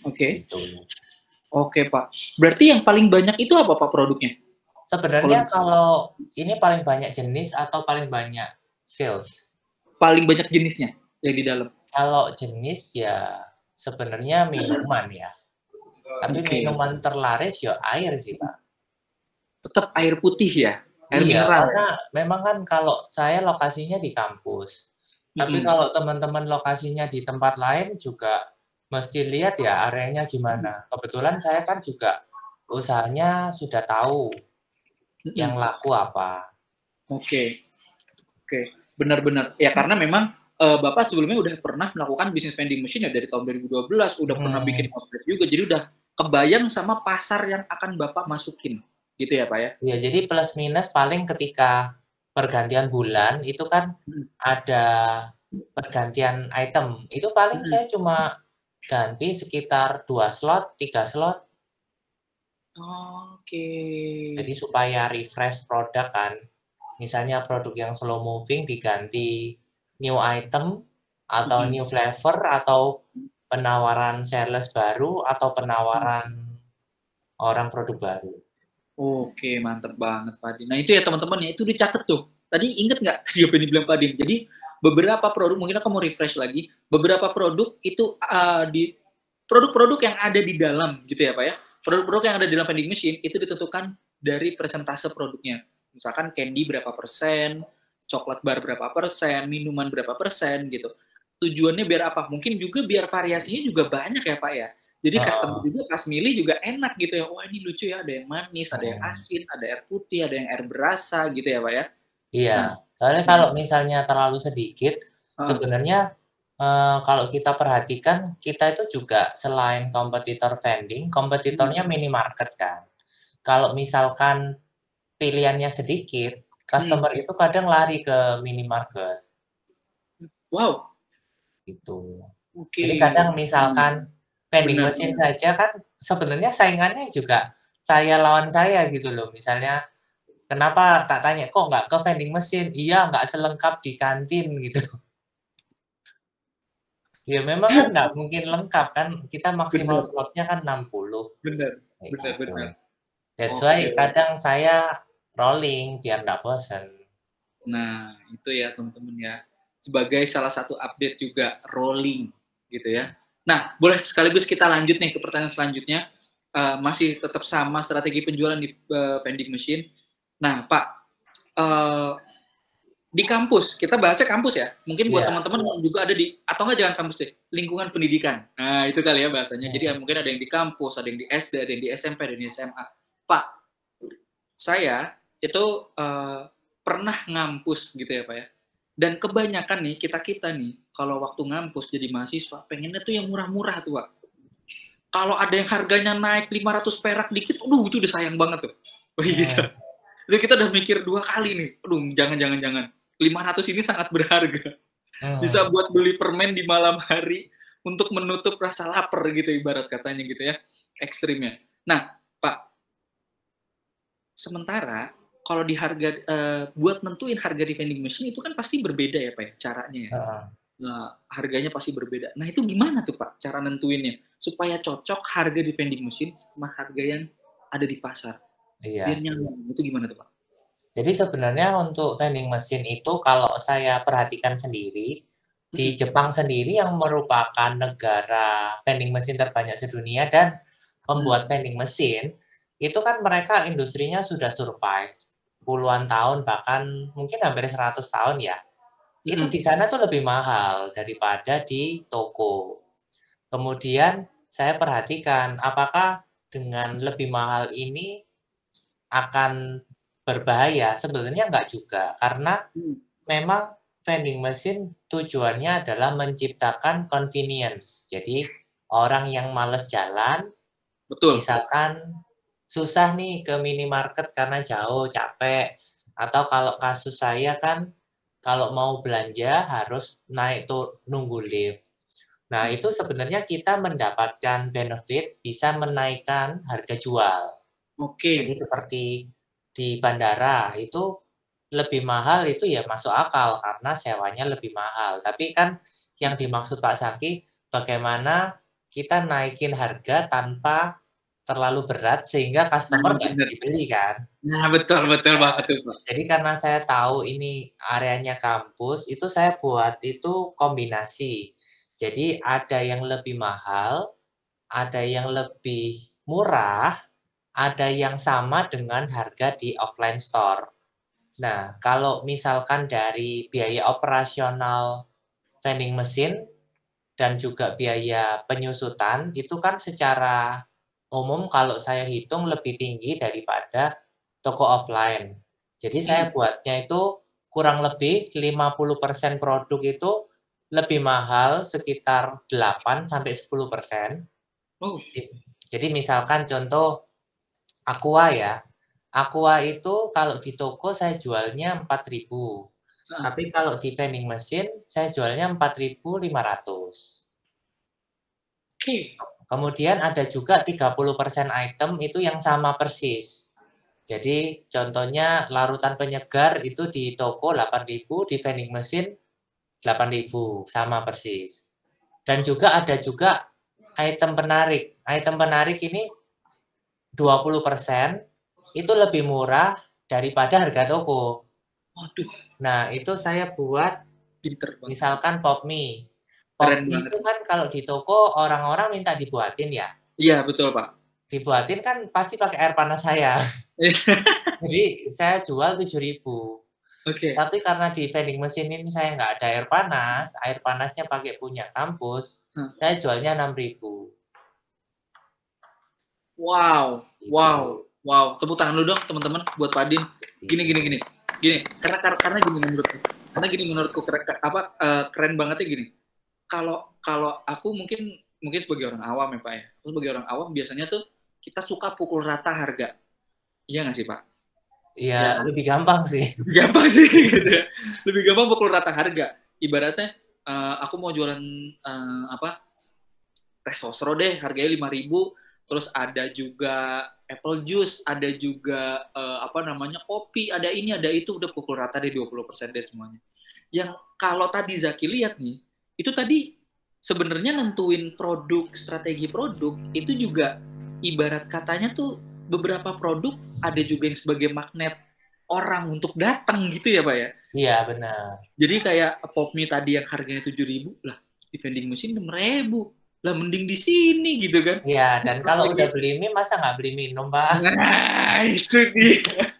Oke Pak. Berarti yang paling banyak itu apa Pak produknya? Sebenarnya kalau ini paling banyak jenis atau paling banyak sales? Paling banyak jenisnya yang di dalam. Kalau jenis ya sebenarnya minuman ya. Tapi minuman terlaris ya air sih Pak. Tetap air putih ya? Air mineral. Karena memang kan kalau saya lokasinya di kampus. Tapi kalau teman-teman lokasinya di tempat lain juga mesti lihat ya areanya gimana. Kebetulan saya kan juga usahanya sudah tahu yang laku apa. Oke. Benar-benar. Ya karena memang Bapak sebelumnya udah pernah melakukan bisnis vending machine ya dari tahun 2012. Udah pernah bikin outlet juga. Jadi udah kebayang sama pasar yang akan Bapak masukin. Gitu ya Pak ya? Ya jadi plus minus paling ketika pergantian bulan itu kan ada pergantian item. Itu paling saya cuma ganti sekitar 2 slot, 3 slot. Oke. Jadi supaya refresh produk kan. Misalnya produk yang slow moving diganti new item atau new flavor atau penawaran sales baru atau penawaran orang produk baru. Oke, mantep banget Pak Din. Nah itu ya teman-teman ya, itu dicatat tuh. Tadi inget nggak tadi apa yang dibilang Pak Din? Jadi beberapa produk, mungkin aku mau refresh lagi, beberapa produk itu di produk-produk yang ada di dalam gitu ya Pak ya. Produk-produk yang ada di dalam vending machine itu ditentukan dari persentase produknya. Misalkan candy berapa persen, coklat bar berapa persen, minuman berapa persen gitu. Tujuannya biar apa? Mungkin juga biar variasinya juga banyak ya Pak ya. Jadi customer juga pas milih juga enak gitu ya. Wah ini lucu ya, ada yang manis, ada yang asin, ada air putih, ada yang air berasa gitu ya Pak ya. Iya, soalnya kalau misalnya terlalu sedikit, sebenarnya kalau kita perhatikan, kita itu juga selain kompetitor vending, kompetitornya minimarket kan. Kalau misalkan pilihannya sedikit, customer itu kadang lari ke minimarket. Wow. Gitu. Oke. Jadi kadang misalkan vending machine saja kan sebenarnya saingannya juga saya lawan saya gitu loh. Misalnya kenapa tak tanya, kok nggak ke vending machine? Iya, nggak selengkap di kantin gitu. Ya memang kan nggak mungkin lengkap kan, kita maksimal slotnya kan 60. Benar. That's why kadang saya rolling biar nggak bosan. Nah, itu ya teman-teman ya. Sebagai salah satu update juga rolling gitu ya. Nah, boleh sekaligus kita lanjut nih ke pertanyaan selanjutnya. Masih tetap sama strategi penjualan di vending machine. Nah, Pak, di kampus, kita bahasnya kampus ya. Mungkin buat teman-teman yang juga ada di, atau nggak jangan kampus deh, lingkungan pendidikan. Nah, itu kali ya bahasanya. Jadi mungkin ada yang di kampus, ada yang di SD, ada yang di SMP, ada yang di SMA. Pak, saya itu pernah ngampus gitu ya Pak ya. Dan kebanyakan nih, kita-kita nih, kalau waktu ngampus jadi mahasiswa, pengennya tuh yang murah-murah tuh Pak. Kalau ada yang harganya naik 500 perak dikit, aduh itu udah sayang banget tuh. Bisa. Itu kita udah mikir 2 kali nih. Aduh, jangan. 500 ini sangat berharga. Bisa buat beli permen di malam hari untuk menutup rasa lapar gitu ibarat katanya gitu ya. Ekstrimnya. Nah, Pak. Sementara kalau di harga buat nentuin harga di vending machine itu kan pasti berbeda ya Pak ya caranya ya. Nah, harganya pasti berbeda. Nah, itu gimana tuh Pak cara nentuinnya supaya cocok harga di vending machine sama harga yang ada di pasar? Iya. Biar nyambung. Itu gimana tuh Pak? Jadi sebenarnya untuk vending machine itu kalau saya perhatikan sendiri, di Jepang sendiri yang merupakan negara vending machine terbanyak sedunia dan pembuat vending machine, itu kan mereka industrinya sudah survive puluhan tahun, bahkan mungkin hampir 100 tahun ya. Itu di sana tuh lebih mahal daripada di toko. Kemudian saya perhatikan apakah dengan lebih mahal ini akan berbahaya? Sebenarnya enggak juga, karena memang vending machine tujuannya adalah menciptakan convenience. Jadi orang yang males jalan, misalkan susah nih ke minimarket karena jauh, capek, atau kalau kasus saya kan kalau mau belanja harus naik tuh nunggu lift. Nah, itu sebenarnya kita mendapatkan benefit bisa menaikkan harga jual. Jadi seperti di bandara itu lebih mahal itu ya masuk akal karena sewanya lebih mahal. Tapi kan yang dimaksud Pak Zaki, bagaimana kita naikin harga tanpa terlalu berat sehingga customer nggak dibeli kan. Nah, betul banget tuh Pak. Jadi karena saya tahu ini areanya kampus, itu saya buat itu kombinasi. Jadi ada yang lebih mahal, ada yang lebih murah, ada yang sama dengan harga di offline store. Nah, kalau misalkan dari biaya operasional vending machine dan juga biaya penyusutan, itu kan secara umum kalau saya hitung lebih tinggi daripada toko offline. Jadi saya buatnya itu kurang lebih 50% produk itu lebih mahal sekitar 8-10%. Jadi misalkan contoh Aqua ya. Aqua itu kalau di toko saya jualnya 4.000. Tapi kalau di vending machine saya jualnya 4.500. Kemudian ada juga 30% item itu yang sama persis. Jadi contohnya larutan penyegar itu di toko 8.000, di vending machine 8.000, sama persis. Dan juga ada juga item penarik. Item penarik ini 20% itu lebih murah daripada harga toko. Waduh, Nah, itu saya buat pinter banget. misalkan pop mie. Pop Keren mie banget. itu kan kalau di toko orang-orang minta dibuatin ya. Iya, betul, Pak. Dibuatin kan pasti pakai air panas saya. Jadi saya jual 7.000. Oke. Tapi karena di vending machine ini saya nggak ada air panasnya pakai punya kampus, saya jualnya 6.000. Wow, wow, wow. Tepuk tangan lu dong, teman-teman, buat Pak Din. Gini. Karena gini menurutku keren banget ya gini. Kalau aku mungkin sebagai orang awam ya Pak ya. Sebagai orang awam biasanya tuh kita suka pukul rata harga. Iya nggak sih Pak? Iya, ya, lebih gampang sih. Lebih gampang sih gitu ya. Lebih gampang pukul rata harga. Ibaratnya aku mau jualan teh sosro deh, harganya 5.000. Terus ada juga apple juice, ada juga kopi, ada ini, ada itu, udah pukul rata deh 20% deh semuanya. Yang kalau tadi Zaki lihat nih, itu tadi sebenarnya nentuin strategi produk, itu juga ibarat katanya tuh beberapa produk ada juga yang sebagai magnet orang untuk datang gitu ya Pak ya? Iya benar. Jadi kayak pop mie tadi yang harganya 7.000, lah di vending machine 6.000. Lah mending di sini gitu kan. Iya, dan kalau udah beli mie masa nggak beli minum, Pak? Nah, itu dia.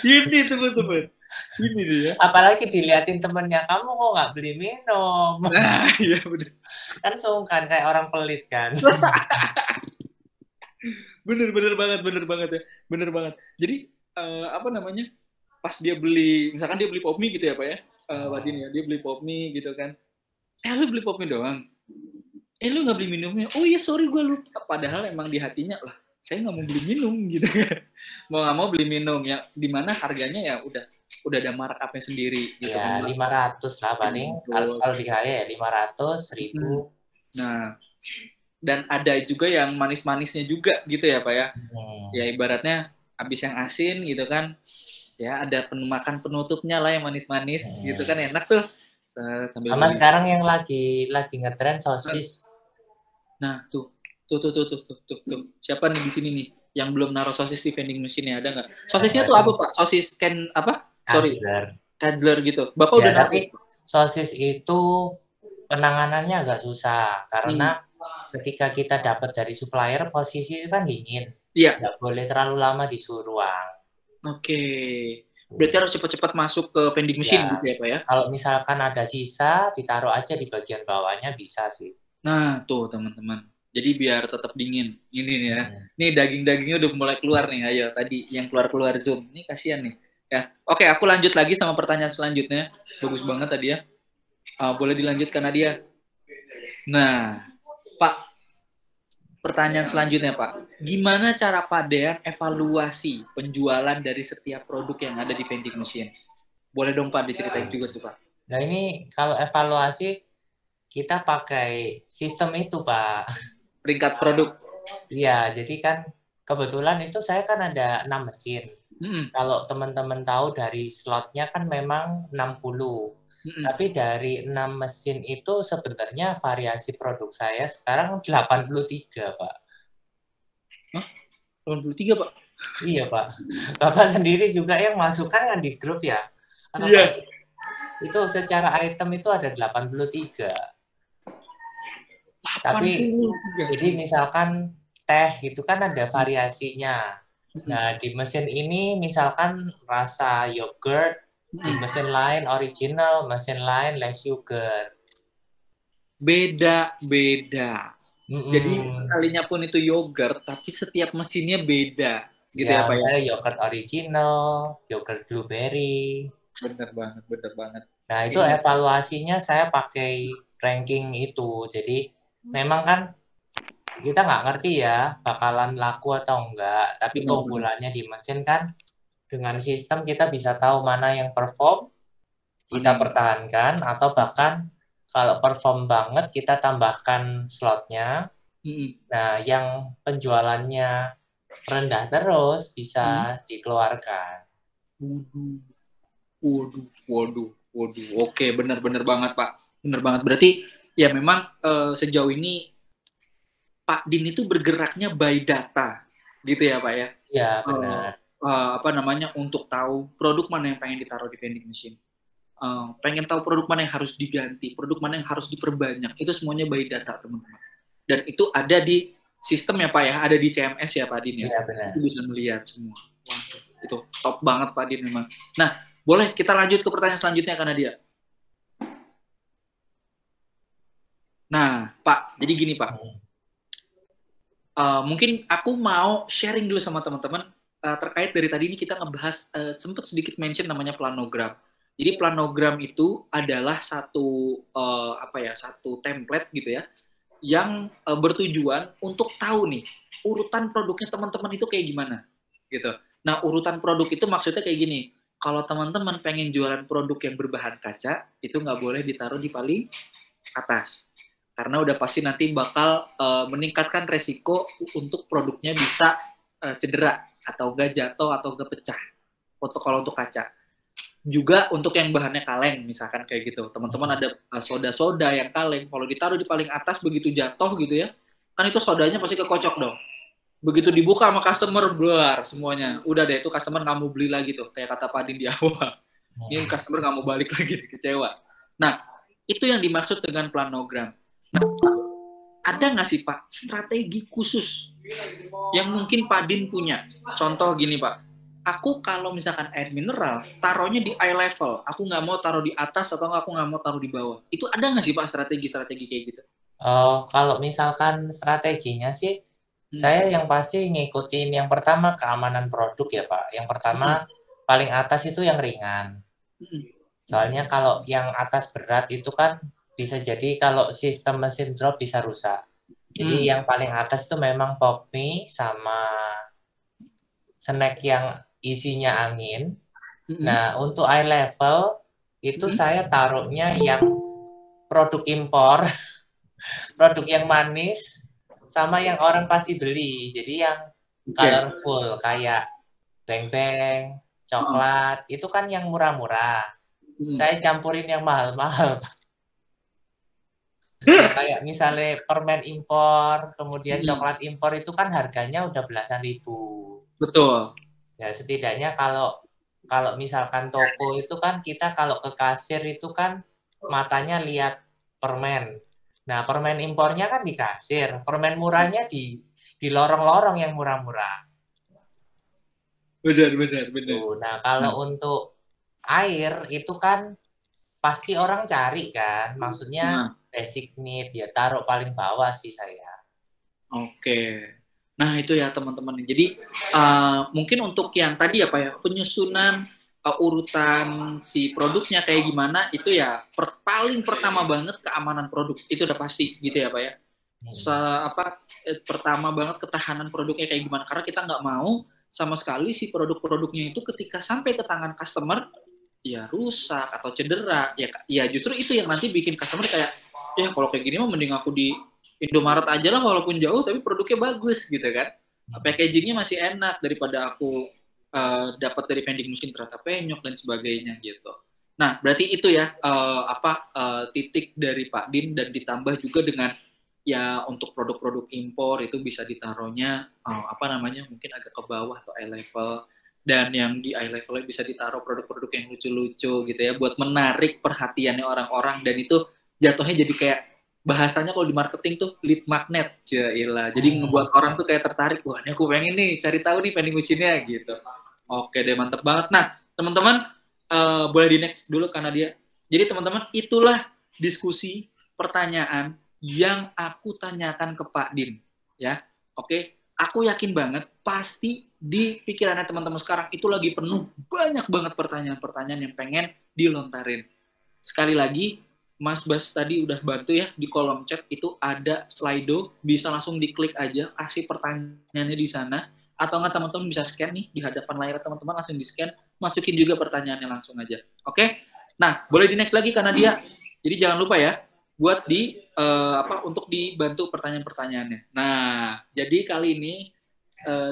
Ini teman-teman. Ini dia. Apalagi diliatin temennya, kamu kok nggak beli minum? Nah, iya bener. Kan sungkan, kayak orang pelit kan. Bener banget ya. Bener banget. Jadi, pas dia beli, misalkan dia beli pop mie gitu ya Pak ya, Pak Din ya, dia beli pop mie gitu kan. Lu beli pop mie doang? Lu nggak beli minumnya? Oh iya sorry gue lupa. Padahal emang di hatinya lah, saya nggak mau beli minum gitu kan. Mau nggak mau beli minum ya, dimana harganya ya udah ada markupnya sendiri. Gitu, ya 500 lah paling. Kalau di saya ya 500, 1.000. Nah, dan ada juga yang manis-manisnya juga gitu ya Pak ya. Ya ibaratnya habis yang asin gitu kan, ya ada makan penutupnya lah yang manis-manis gitu kan, enak tuh. Sama sekarang yang lagi ngetren sosis. Nah, tuh. Siapa nih di sini nih yang belum naruh sosis di vending machine-nya, ada nggak? Sosisnya tuh apa, Pak? Sosis Kansler gitu. Bapak udah naruh? Tapi sosis itu penanganannya agak susah karena ketika kita dapat dari supplier posisi kan dingin. Iya. Nggak boleh terlalu lama di suhu ruang. Oke. Berarti harus cepat-cepat masuk ke vending machine gitu ya Pak ya? Kalau misalkan ada sisa, ditaruh aja di bagian bawahnya bisa sih. Nah tuh teman-teman. Jadi biar tetap dingin. Ini nih ya. Nih daging-dagingnya udah mulai keluar nih. Ayo tadi yang keluar Zoom. Ini kasihan nih. Ya. Oke, aku lanjut lagi sama pertanyaan selanjutnya. Bagus banget tadi ya. Boleh dilanjutkan Nadia. Nah, Pak. Pertanyaan selanjutnya Pak, gimana cara Pak Dean evaluasi penjualan dari setiap produk yang ada di vending machine? Boleh dong Pak diceritain juga tuh Pak. Nah ini kalau evaluasi kita pakai sistem itu Pak. Peringkat produk? Iya, jadi kan kebetulan itu saya kan ada 6 mesin. Kalau teman-teman tahu dari slotnya kan memang 60. Tapi dari 6 mesin itu sebenarnya variasi produk saya sekarang 83, Pak. Hah? 83, Pak? Iya, Pak. Bapak sendiri juga yang masukkan kan di grup ya? Iya. Itu secara item itu ada 83. Tapi jadi misalkan teh itu kan ada variasinya. Nah, di mesin ini misalkan rasa yogurt, di mesin lain original, mesin lain less sugar. Beda-beda. Jadi sekalinya pun itu yogurt, tapi setiap mesinnya beda. Gitu ya Pak ya? Yogurt original, yogurt blueberry. Bener banget. Nah, itu evaluasinya saya pakai ranking itu. Jadi memang kan kita nggak ngerti ya bakalan laku atau enggak. Tapi keunggulannya di mesin kan dengan sistem kita bisa tahu mana yang perform, kita pertahankan, atau bahkan kalau perform banget kita tambahkan slotnya, Nah, yang penjualannya rendah terus bisa dikeluarkan. Waduh. Oke, benar-benar banget, Pak. Benar banget. Berarti ya memang sejauh ini Pak Din itu bergeraknya by data, gitu ya, Pak ya? Iya, benar. Untuk tahu produk mana yang pengen ditaruh di vending machine. Pengen tahu produk mana yang harus diganti, produk mana yang harus diperbanyak. Itu semuanya by data, teman-teman. Dan itu ada di sistem ya, Pak ya? Ada di CMS ya, Pak Din ya? Iya, benar. Itu bisa melihat semua. Wah, itu top banget, Pak Din memang. Nah, boleh kita lanjut ke pertanyaan selanjutnya, karena dia. Nah, Pak, jadi gini, Pak. Mungkin aku mau sharing dulu sama teman-teman terkait dari tadi ini kita ngebahas sempat sedikit mention namanya planogram. Jadi planogram itu adalah satu satu template gitu ya yang bertujuan untuk tahu nih urutan produknya teman-teman itu kayak gimana gitu. Nah, urutan produk itu maksudnya kayak gini. Kalau teman-teman pengen jualan produk yang berbahan kaca, itu nggak boleh ditaruh di paling atas. Karena udah pasti nanti bakal meningkatkan resiko untuk produknya bisa cedera atau enggak jatuh atau enggak pecah. Kalau untuk kaca. Juga untuk yang bahannya kaleng misalkan kayak gitu. Teman-teman ada soda-soda yang kaleng, kalau ditaruh di paling atas begitu jatuh gitu ya, kan itu sodanya pasti kekocok dong. Begitu dibuka sama customer, blar semuanya. Udah deh, itu customer nggak mau beli lagi tuh, kayak kata Pak Din di awal. Ini customer nggak mau balik lagi, kecewa. Nah, itu yang dimaksud dengan planogram. Nah, ada nggak sih Pak strategi khusus yang mungkin Pak Din punya? Contoh gini Pak, aku kalau misalkan air mineral, taruhnya di eye level. Aku nggak mau taruh di atas atau aku nggak mau taruh di bawah. Itu ada nggak sih Pak strategi-strategi kayak gitu? Kalau misalkan strateginya sih, saya yang pasti ngikutin yang pertama keamanan produk ya Pak. Yang pertama paling atas itu yang ringan. Soalnya kalau yang atas berat itu kan bisa jadi kalau sistem mesin drop bisa rusak. Jadi yang paling atas itu memang pop mie sama snack yang isinya angin. Nah, untuk eye level itu saya taruhnya yang produk impor, produk yang manis, sama yang orang pasti beli. Jadi yang colorful kayak beng-beng, coklat, itu kan yang murah-murah. Saya campurin yang mahal-mahal. Ya, kayak misalnya permen impor, kemudian coklat impor itu kan harganya udah belasan ribu. Betul. Ya setidaknya kalau misalkan toko itu kan kita kalau ke kasir itu kan matanya lihat permen. Nah, permen impornya kan di kasir, permen murahnya di lorong-lorong yang murah-murah. Benar. Nah, kalau untuk air itu kan pasti orang cari kan, maksudnya basic need, ya taruh paling bawah sih saya. Oke. Nah, itu ya teman-teman. Jadi, mungkin untuk yang tadi ya Pak ya, penyusunan urutan si produknya kayak gimana, itu ya paling pertama banget keamanan produk. Itu udah pasti gitu ya Pak ya. Pertama banget ketahanan produknya kayak gimana. Karena kita nggak mau sama sekali si produk-produknya itu ketika sampai ke tangan customer, ya rusak atau cedera. Ya justru itu yang nanti bikin customer kayak, ya kalau kayak gini mah mending aku di Indomaret aja lah walaupun jauh tapi produknya bagus gitu kan. Packagingnya masih enak daripada aku dapat dari vending machine ternyata penyok dan sebagainya gitu. Nah, berarti itu ya titik dari Pak Din, dan ditambah juga dengan ya untuk produk-produk impor itu bisa ditaruhnya mungkin agak ke bawah atau eye level, dan yang di eye levelnya bisa ditaruh produk-produk yang lucu-lucu gitu ya buat menarik perhatiannya orang-orang, dan itu jatuhnya jadi kayak bahasanya kalau di marketing tuh lead magnet, jadi ngebuat orang tuh kayak tertarik, wah ini aku pengen nih cari tahu nih vending machine-nya gitu. Oke deh, mantep banget. Nah teman-teman boleh di next dulu karena dia. Jadi teman-teman, itulah diskusi pertanyaan yang aku tanyakan ke Pak Din ya. Oke, aku yakin banget pasti di pikirannya teman-teman sekarang itu lagi penuh banyak banget pertanyaan-pertanyaan yang pengen dilontarin. Sekali lagi, Mas Bas tadi udah bantu ya, di kolom chat itu ada Slido, bisa langsung diklik aja, kasih pertanyaannya di sana, atau nggak teman-teman bisa scan nih di hadapan layar teman-teman, langsung di scan, masukin juga pertanyaannya langsung aja. Oke? Nah, boleh di next lagi karena dia. Jadi jangan lupa ya, buat untuk dibantu pertanyaan-pertanyaannya. Nah, jadi kali ini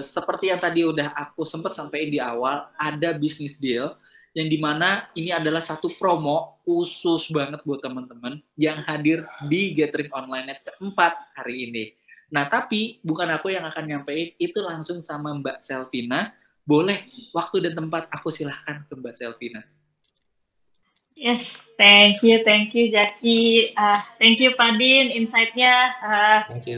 seperti yang tadi udah aku sempat sampaikan di awal, ada bisnis deal yang dimana ini adalah satu promo khusus banget buat teman-teman yang hadir di Gathering Online Net keempat hari ini. Nah, tapi bukan aku yang akan nyampein, itu langsung sama Mbak Selvina. Boleh, waktu dan tempat aku silahkan ke Mbak Selvina. Yes, thank you Zaki. Thank you Padin, insight-nya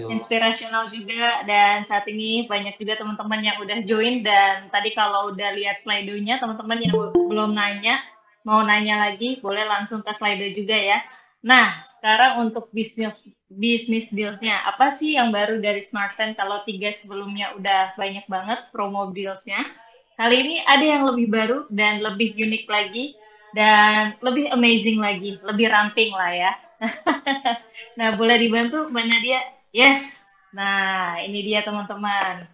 inspirasional juga, dan saat ini banyak juga teman-teman yang udah join, dan tadi kalau udah lihat Slido-nya, teman-teman yang belum nanya, mau nanya lagi, boleh langsung ke Slido juga ya. Nah, sekarang untuk bisnis deals-nya, apa sih yang baru dari Smartfren? Kalau 3 sebelumnya udah banyak banget promo deals-nya, kali ini ada yang lebih baru dan lebih unik lagi, dan lebih amazing lagi, lebih ramping lah ya. Nah, boleh dibantu Mbak Nadia? Yes. Nah, ini dia teman-teman.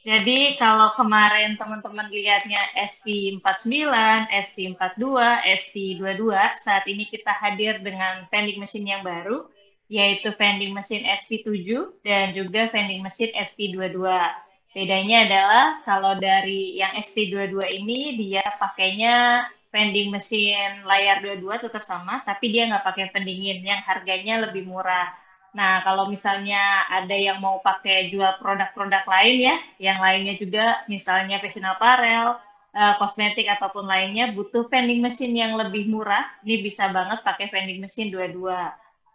Jadi kalau kemarin teman-teman lihatnya SP49, SP42, SP22, saat ini kita hadir dengan vending machine yang baru, yaitu vending machine SP7 dan juga vending machine SP22. Bedanya adalah kalau dari yang SP22 ini dia pakainya vending machine layar 22 tetap sama, tapi dia nggak pakai pendingin yang harganya lebih murah. Nah, kalau misalnya ada yang mau pakai jual produk-produk lain ya, yang lainnya juga, misalnya fashion apparel, kosmetik ataupun lainnya, butuh vending machine yang lebih murah, ini bisa banget pakai vending machine 22.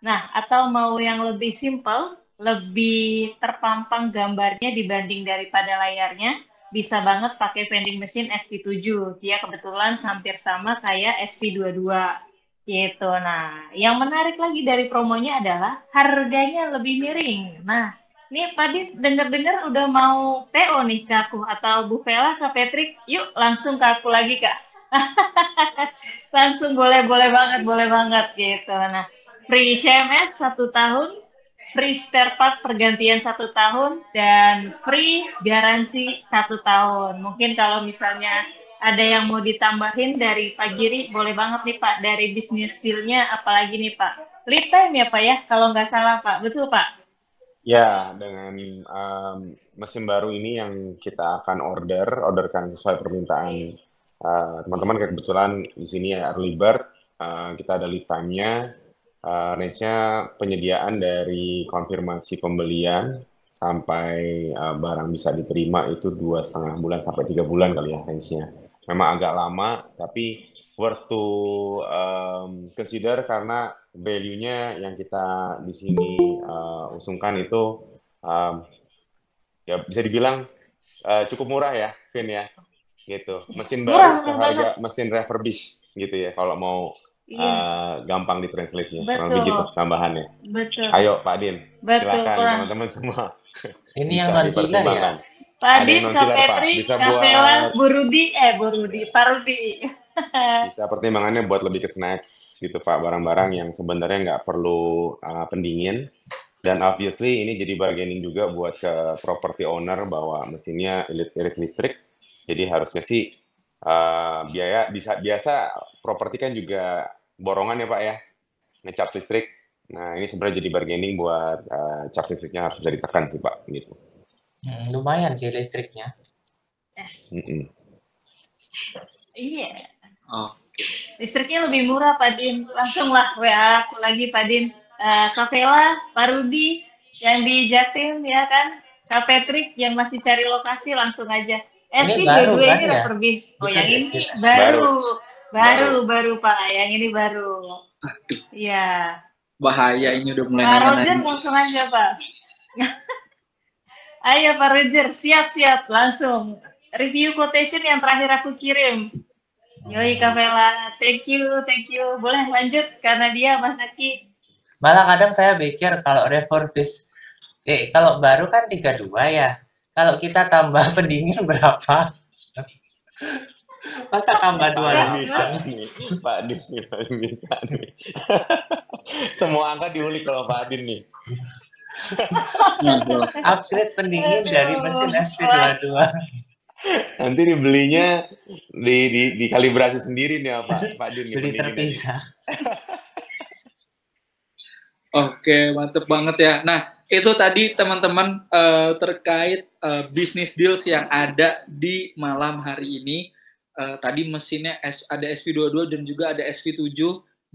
Nah, atau mau yang lebih simple, lebih terpampang gambarnya dibanding daripada layarnya, bisa banget pakai vending machine SP7. Dia kebetulan hampir sama kayak SP22. Gitu. Nah, yang menarik lagi dari promonya adalah harganya lebih miring. Nah, ini Padin dengar-dengar udah mau PO nih ke aku, atau Bu Vela, Kak Patrick, yuk langsung ke aku lagi Kak. Langsung boleh banget gitu. Nah, free CMS 1 tahun, free spare part pergantian 1 tahun, dan free garansi 1 tahun. Mungkin kalau misalnya ada yang mau ditambahin dari Pak Giri, boleh banget nih Pak, dari bisnis deal-nya, apalagi nih Pak. Lead time ya Pak ya, kalau nggak salah Pak, betul Pak? Ya, dengan mesin baru ini yang kita akan orderkan sesuai permintaan teman-teman. Kebetulan di sini ya early bird, kita ada lead time-nya, range-nya penyediaan dari konfirmasi pembelian sampai barang bisa diterima itu 2,5 bulan sampai 3 bulan kali ya range-nya. Memang agak lama, tapi worth to consider karena value-nya yang kita di sini usungkan itu ya bisa dibilang cukup murah ya, Vin ya, gitu. Mesin baru seharga mesin refurbish gitu ya, kalau mau gampang ditranslate-nya. Kurang lebih gitu tambahannya. Betul. Ayo Pak Din, silakan teman-teman semua. Ini yang non-killer ya? Pak Din, Kak Patrick, Kak Vela, Pak Rudi. Bisa pertimbangannya buat lebih ke snacks gitu Pak, barang-barang yang sebenarnya nggak perlu pendingin. Dan obviously ini jadi bargaining juga buat ke property owner bahwa mesinnya irit listrik. Jadi harusnya sih biaya biasa properti kan juga borongan ya Pak ya, ngecap listrik. Nah ini sebenarnya jadi bargaining buat cap listriknya harus bisa ditekan sih Pak gitu. Lumayan sih listriknya. Yes. Iya. Listriknya lebih murah Pak Din. Langsung lah WA aku lagi Pak Din. Kak Vela, Pak Rudi yang di Jatim ya kan, Kak Patrick yang masih cari lokasi langsung aja. Ini baru kan ini ya? refurbish. Oh yang ini baru Pak, yang ini baru. Iya. Bahaya ini udah mulai Pak Roger langsung aja Pak. Ayo Pak Roger, siap langsung. Review quotation yang terakhir aku kirim. Yoi Kak Vela, thank you. Boleh lanjut karena dia Mas Aki. Malah kadang saya pikir kalau refurbish, kalau baru kan 32 ya. Kalau kita tambah pendingin berapa? Masa tambah 2 Pak Din bisa nih. Semua angka diulik kalau Pak Din nih. Upgrade pendingin dari mesin SP22. Nanti dibelinya dikalibrasi sendiri nih Pak Din. Beli terpisah. Oke, mantep banget ya. Nah, itu tadi teman-teman terkait bisnis deals yang ada di malam hari ini. Tadi mesinnya ada SV22 dan juga ada SV7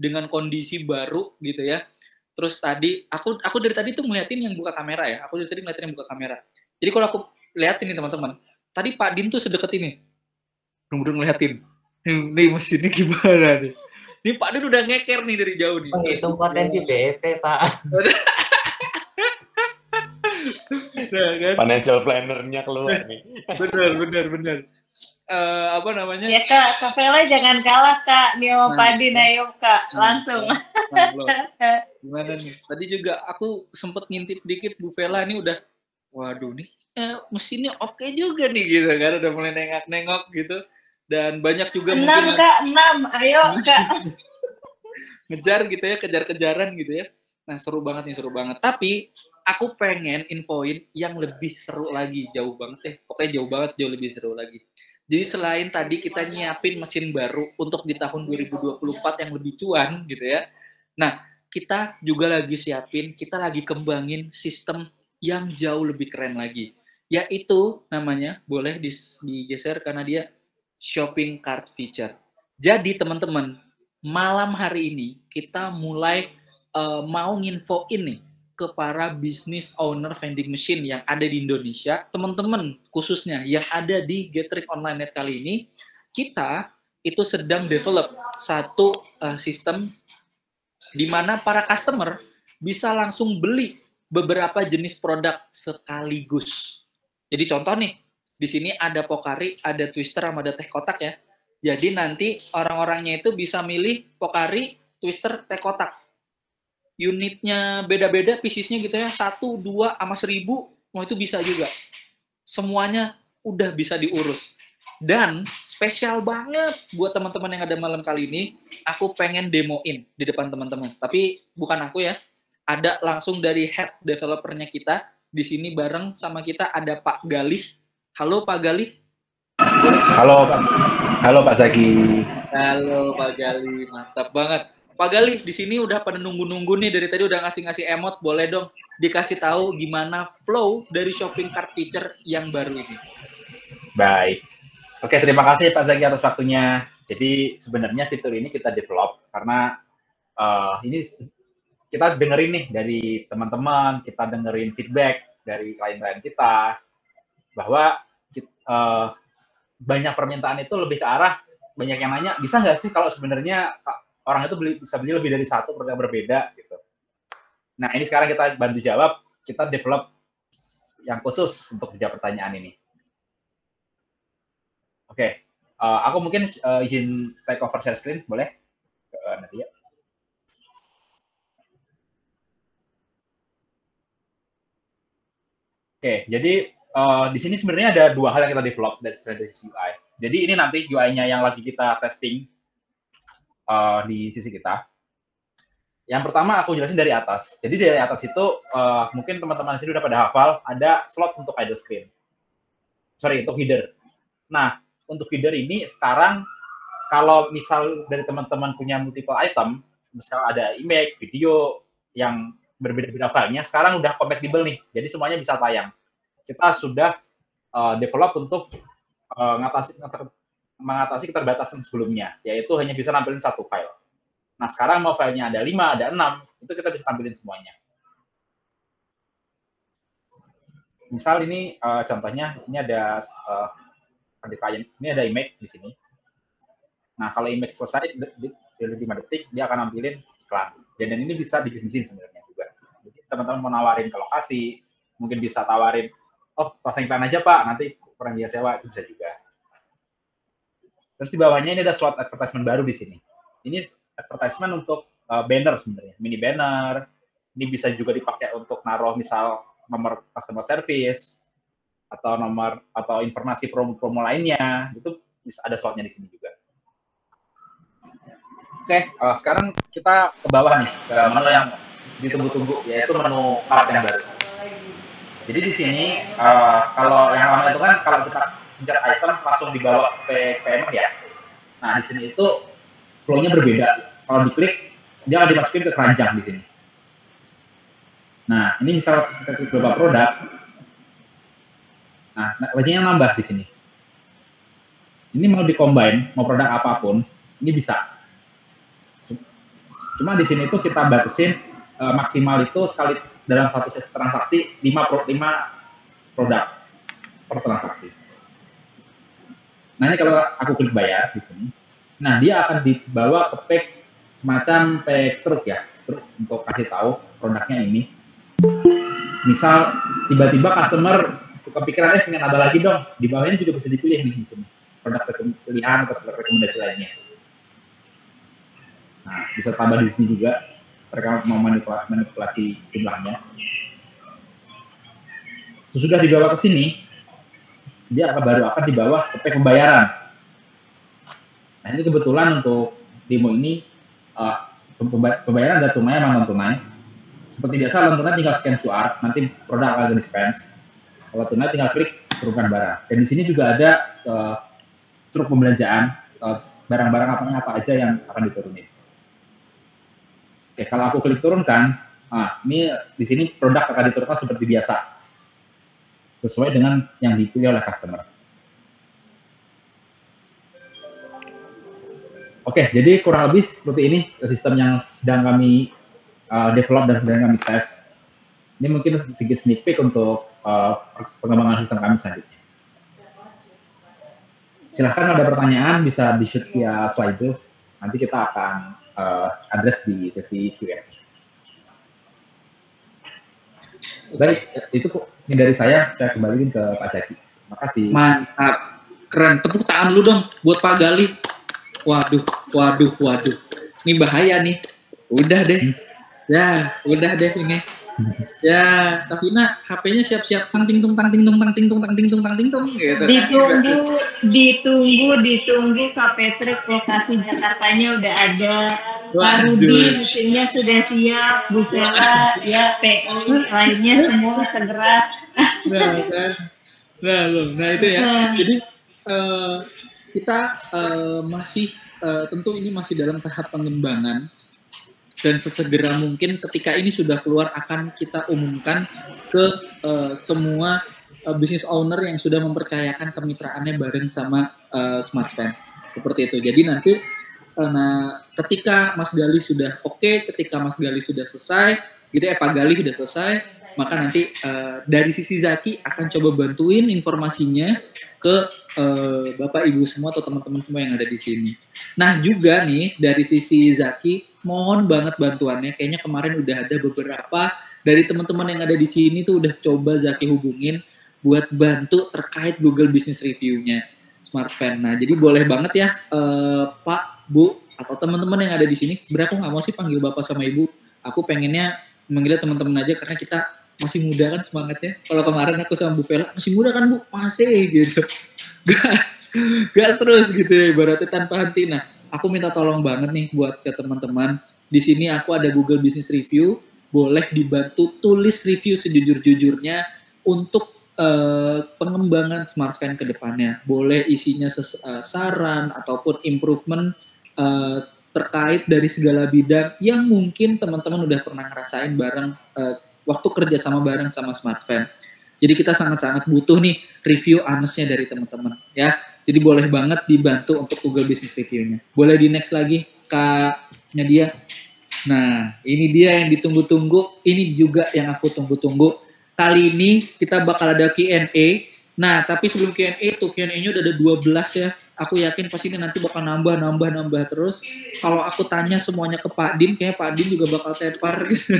dengan kondisi baru gitu ya. Terus tadi aku dari tadi tuh ngeliatin yang buka kamera ya. Aku dari tadi ngeliatin yang buka kamera. Jadi kalau aku liatin nih teman-teman, tadi Pak Din tuh sedekat ini. Bener-bener ngeliatin. Nih mesinnya gimana nih? Ini Pak Din udah ngeker nih dari jauh nih. Menghitung potensi BEP, Pak. Nah, kan? Financial planner-nya keluar nih. Bener. Apa namanya? Ya Kak Vela jangan kalah Kak, nih sama Pak Din, ayo Kak, langsung. Gimana nih? Tadi juga aku sempet ngintip dikit Bu Vela ini udah, waduh nih mesinnya oke juga nih gitu kan, udah mulai nengok-nengok gitu. Dan banyak juga 6 mungkin Kak, 6, ayo Kak. ngejar gitu ya, kejar-kejaran gitu ya. Nah seru banget. Tapi aku pengen infoin yang lebih seru lagi, jauh banget deh. Pokoknya jauh banget, jauh lebih seru lagi. Jadi selain tadi kita nyiapin mesin baru untuk di tahun 2024 yang lebih cuan gitu ya. Nah kita juga lagi siapin, kita lagi kembangin sistem yang jauh lebih keren lagi. Yaitu namanya, boleh digeser karena dia shopping cart feature. Jadi teman-teman, malam hari ini kita mulai mau nginfoin nih ke para business owner vending machine yang ada di Indonesia, teman-teman khususnya yang ada di Getrek Online Net kali ini, kita itu sedang develop satu sistem di mana para customer bisa langsung beli beberapa jenis produk sekaligus. Jadi contoh nih, di sini ada Pocari, ada Twister, sama ada teh kotak ya. Jadi nanti orang-orangnya itu bisa milih Pocari, Twister, teh kotak. Unitnya beda-beda, piecesnya gitu ya, 1, 2, sama 1000, mau itu bisa juga. Semuanya udah bisa diurus. Dan spesial banget buat teman-teman yang ada malam kali ini, aku pengen demoin di depan teman-teman. Tapi bukan aku ya, ada langsung dari head developernya kita, di sini bareng sama kita ada Pak Galih. Halo Pak Galih. Halo Pak Zaki. Halo Pak Galih, mantap banget. Pak Galih, di sini udah pada nunggu-nunggu nih, dari tadi udah ngasih emot, boleh dong dikasih tahu gimana flow dari shopping cart feature yang baru ini. Baik. Oke, terima kasih Pak Zaki atas waktunya. Jadi sebenarnya fitur ini kita develop karena ini kita dengerin nih dari teman-teman, kita dengerin feedback dari klien-klien kita bahwa banyak permintaan itu lebih ke arah, banyak yang nanya, bisa nggak sih kalau sebenarnya orang itu bisa beli lebih dari satu produk berbeda gitu. Nah ini sekarang kita bantu jawab, kita develop yang khusus untuk menjawab pertanyaan ini. Oke, aku mungkin izin take over share screen, boleh? Nadia. Oke, jadi di sini sebenarnya ada dua hal yang kita develop dari sisi UI. Jadi ini nanti UI-nya yang lagi kita testing di sisi kita. Yang pertama aku jelasin dari atas. Jadi dari atas itu mungkin teman-teman di sini udah pada hafal, ada slot untuk idle screen. Sorry, untuk header. Nah, untuk header ini sekarang kalau misal dari teman-teman punya multiple item, misal ada image, video yang berbeda-beda filenya, sekarang udah compatible nih. Jadi semuanya bisa tayang. Kita sudah develop untuk mengatasi keterbatasan sebelumnya, yaitu hanya bisa nampilin satu file. Nah, sekarang mau filenya ada 5, ada 6, itu kita bisa tampilin semuanya. Misal ini contohnya, ini ada ini ada image di sini. Nah, kalau image selesai di 5 detik, dia akan nampilin iklan. Dan ini bisa dibisnisin sebenarnya juga. Jadi teman-teman mau nawarin ke lokasi, mungkin bisa tawarin, oh pasang iklan aja Pak, nanti kurang biaya sewa, itu bisa juga. Terus di bawahnya ini ada slot advertisement baru di sini. Ini advertisement untuk banner sebenarnya, mini banner. Ini bisa juga dipakai untuk naruh misal nomor customer service atau nomor atau informasi promo-promo lainnya. Itu bisa ada slotnya di sini juga. Oke, sekarang kita ke bawah nih, ke menu yang ditunggu-tunggu, yaitu menu cart yang baru. Jadi di sini kalau yang lama itu kan kalau kita pencet item langsung dibawa ke payment ya. Nah di sini itu flow-nya berbeda. Kalau diklik dia akan dimasukin ke keranjang di sini. Nah, ini misal kita klik beberapa produk. Nah, lainnya nambah di sini. Ini mau di-combine, mau produk apapun, ini bisa. Cuma di sini tuh kita batasin maksimal itu sekali dalam satu sesi transaksi 5 produk per transaksi. Nah, ini kalau aku klik bayar di sini, nah dia akan dibawa ke page semacam page stroke ya, stroke untuk kasih tahu produknya ini. Misal tiba-tiba customer kepikiran pengen nambah lagi dong, di bawahnya juga bisa dipilih nih di sini produk pilihan atau produk rekomendasi lainnya. Nah, bisa tambah di sini juga mereka mau manipulasi jumlahnya. Sesudah dibawa ke sini, dia baru akan dibawa ke page pembayaran. Nah, ini kebetulan untuk demo ini pembayaran ada tunai sama non tunai. Seperti biasa, non tunai tinggal scan QR, nanti produk akan dispense. Kalau tunai tinggal klik turunkan barang. Dan di sini juga ada ceruk pembelanjaan barang-barang apa aja yang akan diturunin. Oke, kalau aku klik turunkan, ini di sini produk akan diturunkan seperti biasa, sesuai dengan yang dipilih oleh customer. Oke, jadi kurang lebih seperti ini sistem yang sedang kami develop dan sedang kami tes. Ini mungkin sedikit sneak peek untuk pengembangan sistem kami selanjutnya. Silahkan ada pertanyaan, bisa di-shoot via slide itu. Nanti kita akan address di sesi Q&A. Baik, itu ini dari saya kembaliin ke Pak Zaki. Makasih. Mantap, keren. Tepuk tangan lu dong buat Pak Gali. Waduh. Ini bahaya nih. Udah deh. Ya, udah deh ini. Ya, tapi HP-nya siap-siap tang ting tung gitu. Ditunggu Kak Patrick, lokasi Jakartanya udah ada. Pak Rudi mesinnya sudah siap, Bu Vela, ya PO lainnya semua segera. Nah itu ya. Jadi kita masih tentu ini masih dalam tahap pengembangan. Dan sesegera mungkin ketika ini sudah keluar akan kita umumkan ke semua business owner yang sudah mempercayakan kemitraannya bareng sama SmartFan. Seperti itu. Jadi nanti ketika Mas Gali sudah oke, ketika Mas Gali sudah selesai, gitu Pak Gali sudah selesai, maka nanti dari sisi Zaki akan coba bantuin informasinya ke Bapak Ibu semua atau teman-teman semua yang ada di sini. Nah juga nih dari sisi Zaki mohon banget bantuannya. Kayaknya kemarin udah ada beberapa dari teman-teman yang ada di sini tuh udah coba Zaki hubungin buat bantu terkait Google Business Review-nya SmartFan. Nah jadi boleh banget ya Pak, Bu atau teman-teman yang ada di sini. Sebenarnya aku nggak mau sih panggil Bapak sama Ibu. Aku pengennya manggilnya teman-teman aja karena kita masih muda kan semangatnya. Kalau kemarin aku sama Bu Vela, masih muda kan Bu? Masih gitu. Gas terus gitu ya, ibaratnya tanpa henti. Nah, aku minta tolong banget nih buat ke teman-teman. Di sini aku ada Google Business Review, boleh dibantu tulis review sejujur-jujurnya untuk pengembangan SmartFan ke depannya. Boleh isinya saran ataupun improvement terkait dari segala bidang yang mungkin teman-teman udah pernah ngerasain bareng waktu kerja sama bareng sama SmartFan. Jadi kita sangat-sangat butuh nih review honest-nya dari teman-teman ya. Jadi boleh banget dibantu untuk Google Business Review-nya. Boleh di next lagi Kak-nya dia. Nah, ini dia yang ditunggu-tunggu. Ini juga yang aku tunggu-tunggu. Kali ini kita bakal ada Q&A. Nah, tapi sebelum Q&A tuh Q&A-nya udah ada 12 ya. Aku yakin pasti ini nanti bakal nambah terus. Kalau aku tanya semuanya ke Pak Din, kayaknya Pak Din juga bakal tepar gitu.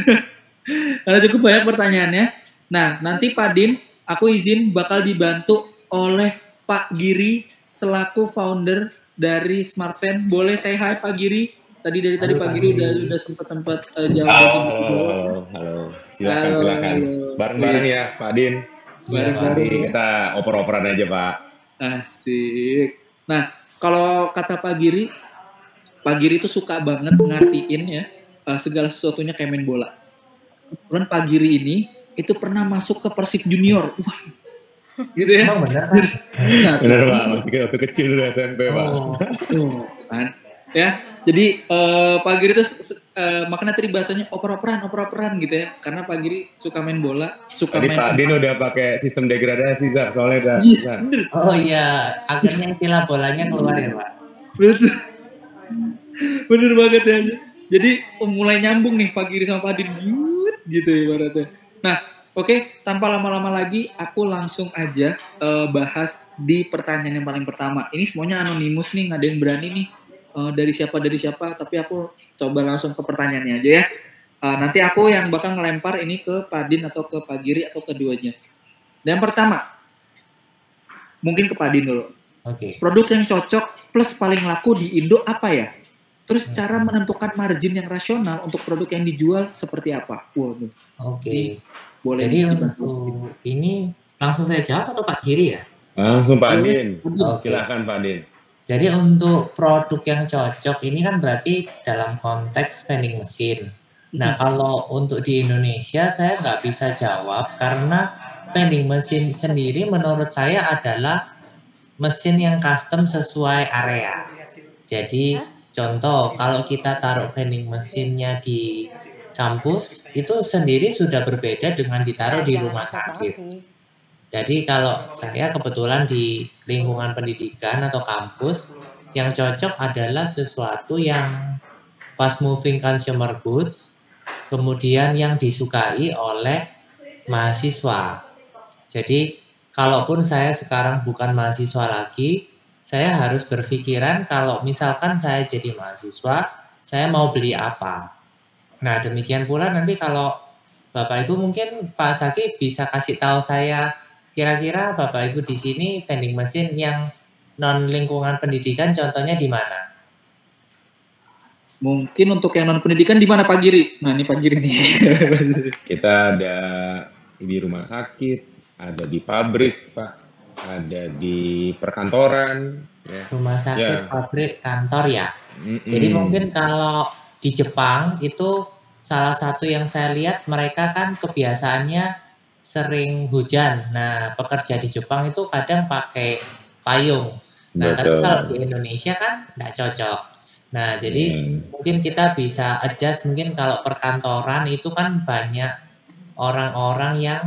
Karena cukup banyak pertanyaannya. Nah, nanti Pak Din, aku izin bakal dibantu oleh Pak Giri selaku founder dari SmartFan. Boleh saya hai Pak Giri? Dari tadi Pak Giri udah sempat jawab. Halo. Silakan. Bareng-bareng ya Pak Din. Nanti kita oper-operan aja Pak. Asik. Nah, kalau kata Pak Giri itu suka banget ngartiin ya segala sesuatunya kayak main bola. Kemudian Pak Giri ini itu pernah masuk ke Persib Junior. Wah, gitu ya. Emang benar? Benar Pak, masih waktu kecil dulu SMP Pak. Kan? Ya, Jadi Pak Giri itu makanya tadi bahasanya oper-operan gitu ya, karena Pak Giri suka main bola, suka Tadi main. Pak Din udah pakai sistem degradasi, Zak, soalnya udah. Oh iya, akhirnya istilah bolanya keluar ya Pak. Betul. Bener banget ya. Jadi mulai nyambung nih Pak Giri sama Pak Din gitu ibaratnya. Nah, oke, tanpa lama-lama lagi, aku langsung aja bahas di pertanyaan yang paling pertama. Ini semuanya anonimus nih, nggak ada yang berani nih. Dari siapa, tapi aku coba langsung ke pertanyaannya aja ya. Nanti aku yang bakal ngelempar ini ke Pak Din atau ke Pak Giri atau keduanya. Dan yang pertama, mungkin ke Pak Din dulu. Oke. Produk yang cocok plus paling laku di Indo apa ya? Terus cara menentukan margin yang rasional untuk produk yang dijual seperti apa? Waduh. Oke. Boleh. Jadi untuk ini langsung saya jawab atau Pak Giri ya? Langsung Pak Din. Silakan Pak Din. Jadi untuk produk yang cocok ini kan berarti dalam konteks vending machine. Nah kalau untuk di Indonesia saya nggak bisa jawab karena vending machine sendiri menurut saya adalah mesin yang custom sesuai area. Jadi contoh kalau kita taruh vending machine-nya di kampus itu sendiri sudah berbeda dengan ditaruh di rumah sakit. Jadi kalau saya kebetulan di lingkungan pendidikan atau kampus, yang cocok adalah sesuatu yang fast moving consumer goods, kemudian yang disukai oleh mahasiswa. Jadi kalaupun saya sekarang bukan mahasiswa lagi, saya harus berpikiran kalau misalkan saya jadi mahasiswa, saya mau beli apa. Nah demikian pula nanti kalau Bapak Ibu mungkin Pak Zaki bisa kasih tahu saya kira-kira Bapak Ibu di sini vending machine yang non lingkungan pendidikan contohnya di mana? Mungkin untuk yang non pendidikan di mana Pak Giri? Nah ini Pak Giri nih. Kita ada di rumah sakit, ada di pabrik Pak, ada di perkantoran. Ya. Rumah sakit, pabrik, kantor ya. Jadi mungkin kalau di Jepang itu salah satu yang saya lihat mereka kan kebiasaannya sering hujan. Nah, pekerja di Jepang itu kadang pakai payung. Nah, tapi kalau di Indonesia kan nggak cocok. Nah, jadi mungkin kita bisa adjust. Mungkin kalau perkantoran itu kan banyak orang-orang yang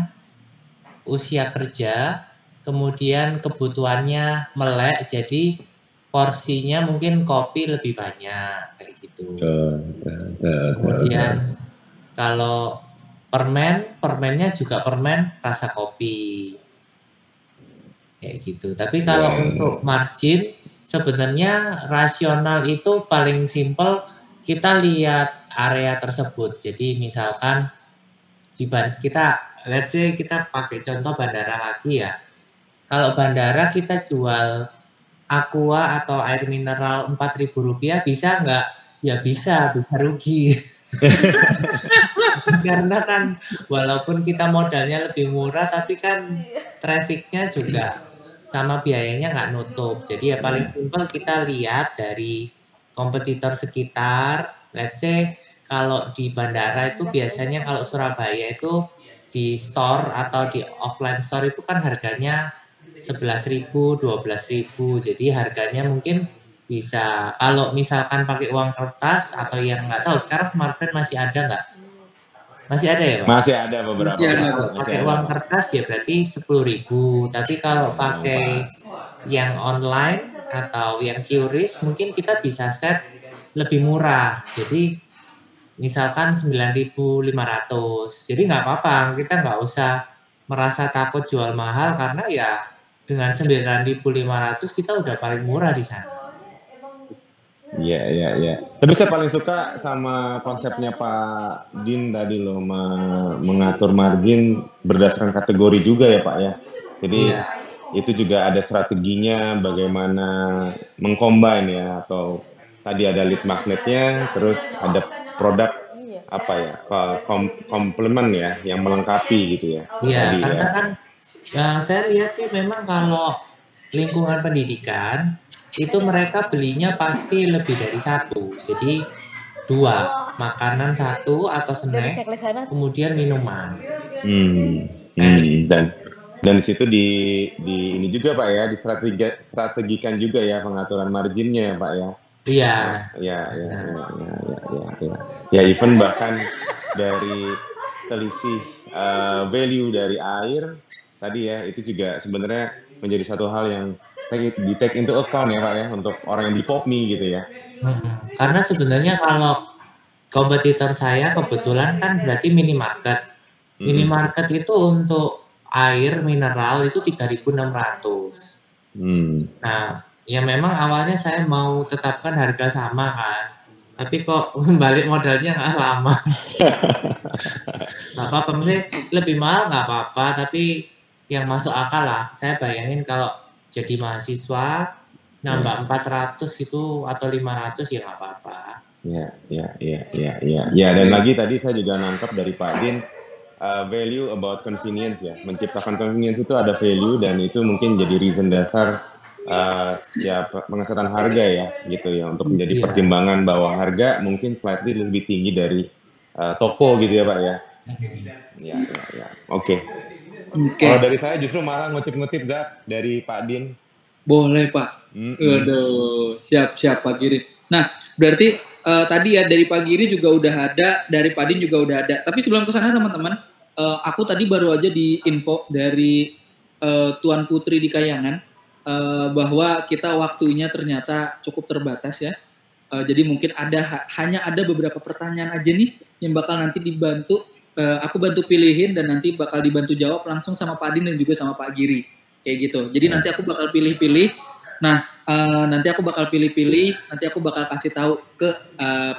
usia kerja, kemudian kebutuhannya melek, jadi porsinya mungkin kopi lebih banyak, kayak gitu. Kemudian kalau permennya juga permen rasa kopi kayak gitu. Tapi kalau untuk margin sebenarnya rasional itu paling simpel kita lihat area tersebut. Jadi misalkan kita let's say kita pakai contoh bandara lagi ya. Kalau bandara kita jual aqua atau air mineral Rp4.000 bisa nggak? Ya bisa rugi. Karena kan walaupun kita modalnya lebih murah tapi kan trafficnya juga sama biayanya nggak nutup. Jadi ya paling simpel kita lihat dari kompetitor sekitar. Let's say kalau di bandara itu biasanya kalau Surabaya itu di store atau di offline store itu kan harganya 11.000, 12.000. Jadi harganya mungkin bisa kalau misalkan pakai uang kertas atau yang nggak tahu sekarang smartphone masih ada nggak? Masih ada ya Pak? Masih ada beberapa. Kalau pakai uang kertas ya berarti 10.000. Tapi kalau pakai yang online atau yang QRIS mungkin kita bisa set lebih murah. Jadi misalkan 9.500. Jadi nggak apa-apa, kita nggak usah merasa takut jual mahal karena ya dengan 9.500 kita udah paling murah di sana. Iya. Tapi saya paling suka sama konsepnya Pak Din tadi loh, mengatur margin berdasarkan kategori juga ya Pak ya. Jadi itu juga ada strateginya bagaimana mengcombine ya, atau tadi ada lead magnetnya, terus ada produk apa ya, komplement ya, yang melengkapi gitu ya. Iya, karena kan saya lihat sih memang kalau lingkungan pendidikan itu mereka belinya pasti lebih dari satu. Jadi 2, makanan 1 atau snack, kemudian minuman. Dan di situ di ini juga Pak ya, distrategikan juga ya pengaturan marginnya ya Pak ya. Iya. Ya, even bahkan dari selisih value dari air tadi ya, itu juga sebenarnya menjadi satu hal yang di take into account ya Pak ya, untuk orang yang di POPMI gitu ya. Karena sebenarnya kalau kompetitor saya kebetulan kan berarti minimarket. Minimarket itu untuk air mineral itu 3.600. Nah, ya memang awalnya saya mau tetapkan harga sama kan. Tapi kok balik modalnya nggak lama. Nggak apa-apa, maksudnya lebih mahal nggak apa-apa, tapi yang masuk akal lah. Saya bayangin kalau jadi mahasiswa nambah 400 gitu atau 500 ya nggak apa-apa. Ya, dan lagi tadi saya juga nangkep dari Pak Din, value about convenience ya. Menciptakan convenience itu ada value, dan itu mungkin jadi reason dasar pengesatan harga ya, gitu ya, untuk menjadi pertimbangan bahwa harga mungkin slightly lebih tinggi dari toko gitu ya Pak ya. Ya. Oke. Kalau dari saya justru malah ngutip-ngutip Zat dari Pak Din. Boleh Pak. Aduh, siap Pak Giri. Nah, berarti tadi ya dari Pak Giri juga udah ada, dari Pak Din juga udah ada. Tapi sebelum ke sana teman-teman, aku tadi baru aja di info dari Tuan Putri di Kayangan bahwa kita waktunya ternyata cukup terbatas ya. Jadi mungkin hanya ada beberapa pertanyaan aja nih yang bakal nanti dibantu. Aku bantu pilihin dan nanti bakal dibantu jawab langsung sama Pak Din dan juga sama Pak Giri. Kayak gitu. Jadi nanti aku bakal pilih-pilih. Nah, nanti aku bakal pilih-pilih. Nanti aku bakal kasih tahu ke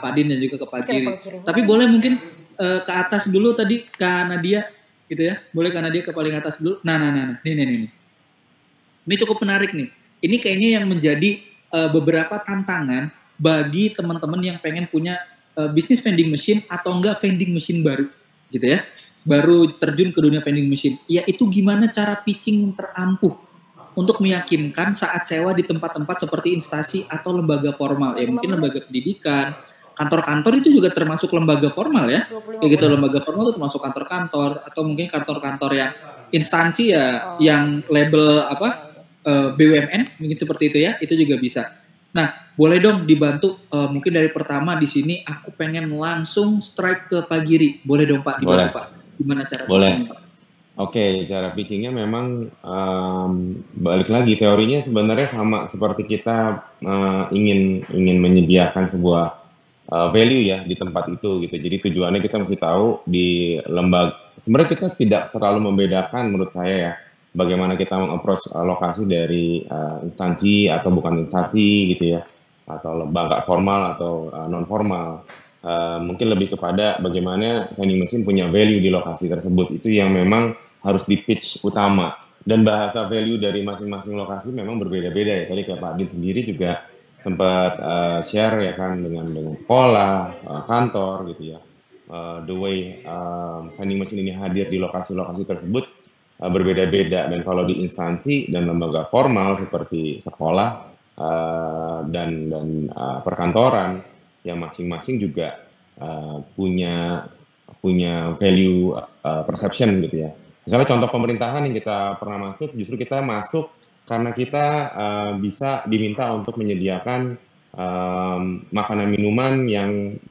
Pak Din dan juga ke Pak Giri. Tapi boleh mungkin ke atas dulu tadi, Kak Nadia. Gitu ya. Boleh Kak Nadia ke paling atas dulu. Nah. Nih. Ini cukup menarik nih. Ini kayaknya yang menjadi beberapa tantangan bagi teman-teman yang pengen punya bisnis vending machine atau enggak vending machine baru. Gitu ya, baru terjun ke dunia vending machine, yaitu gimana cara pitching yang terampuh untuk meyakinkan saat sewa di tempat-tempat seperti instansi atau lembaga formal, ya mungkin lembaga pendidikan, kantor-kantor itu juga termasuk lembaga formal ya, kayak gitu, lembaga formal itu termasuk kantor-kantor, atau mungkin kantor-kantor yang instansi ya, yang label BUMN, mungkin seperti itu ya, itu juga bisa. Nah, boleh dong dibantu mungkin dari pertama di sini aku pengen langsung strike ke Pak Giri. Boleh dong Pak, dibantu Pak. Gimana cara pitching? Oke, cara pitchingnya memang balik lagi teorinya sebenarnya sama seperti kita ingin menyediakan sebuah value ya di tempat itu gitu. Jadi tujuannya kita mesti tahu di lembaga. Sebenarnya kita tidak terlalu membedakan menurut saya ya, bagaimana kita meng-approach lokasi dari instansi atau bukan instansi gitu ya, atau lembaga formal atau non formal. Mungkin lebih kepada bagaimana vending machine punya value di lokasi tersebut, itu yang memang harus di pitch utama. Dan bahasa value dari masing-masing lokasi memang berbeda-beda ya. Tadi kayak Pak Din sendiri juga sempat share ya kan dengan sekolah, kantor gitu ya. The way vending machine ini hadir di lokasi-lokasi tersebut berbeda-beda, dan kalau di instansi dan lembaga formal seperti sekolah dan perkantoran yang masing-masing juga punya value perception gitu ya. Misalnya contoh pemerintahan yang kita pernah masuk, justru kita masuk karena kita bisa diminta untuk menyediakan makanan minuman yang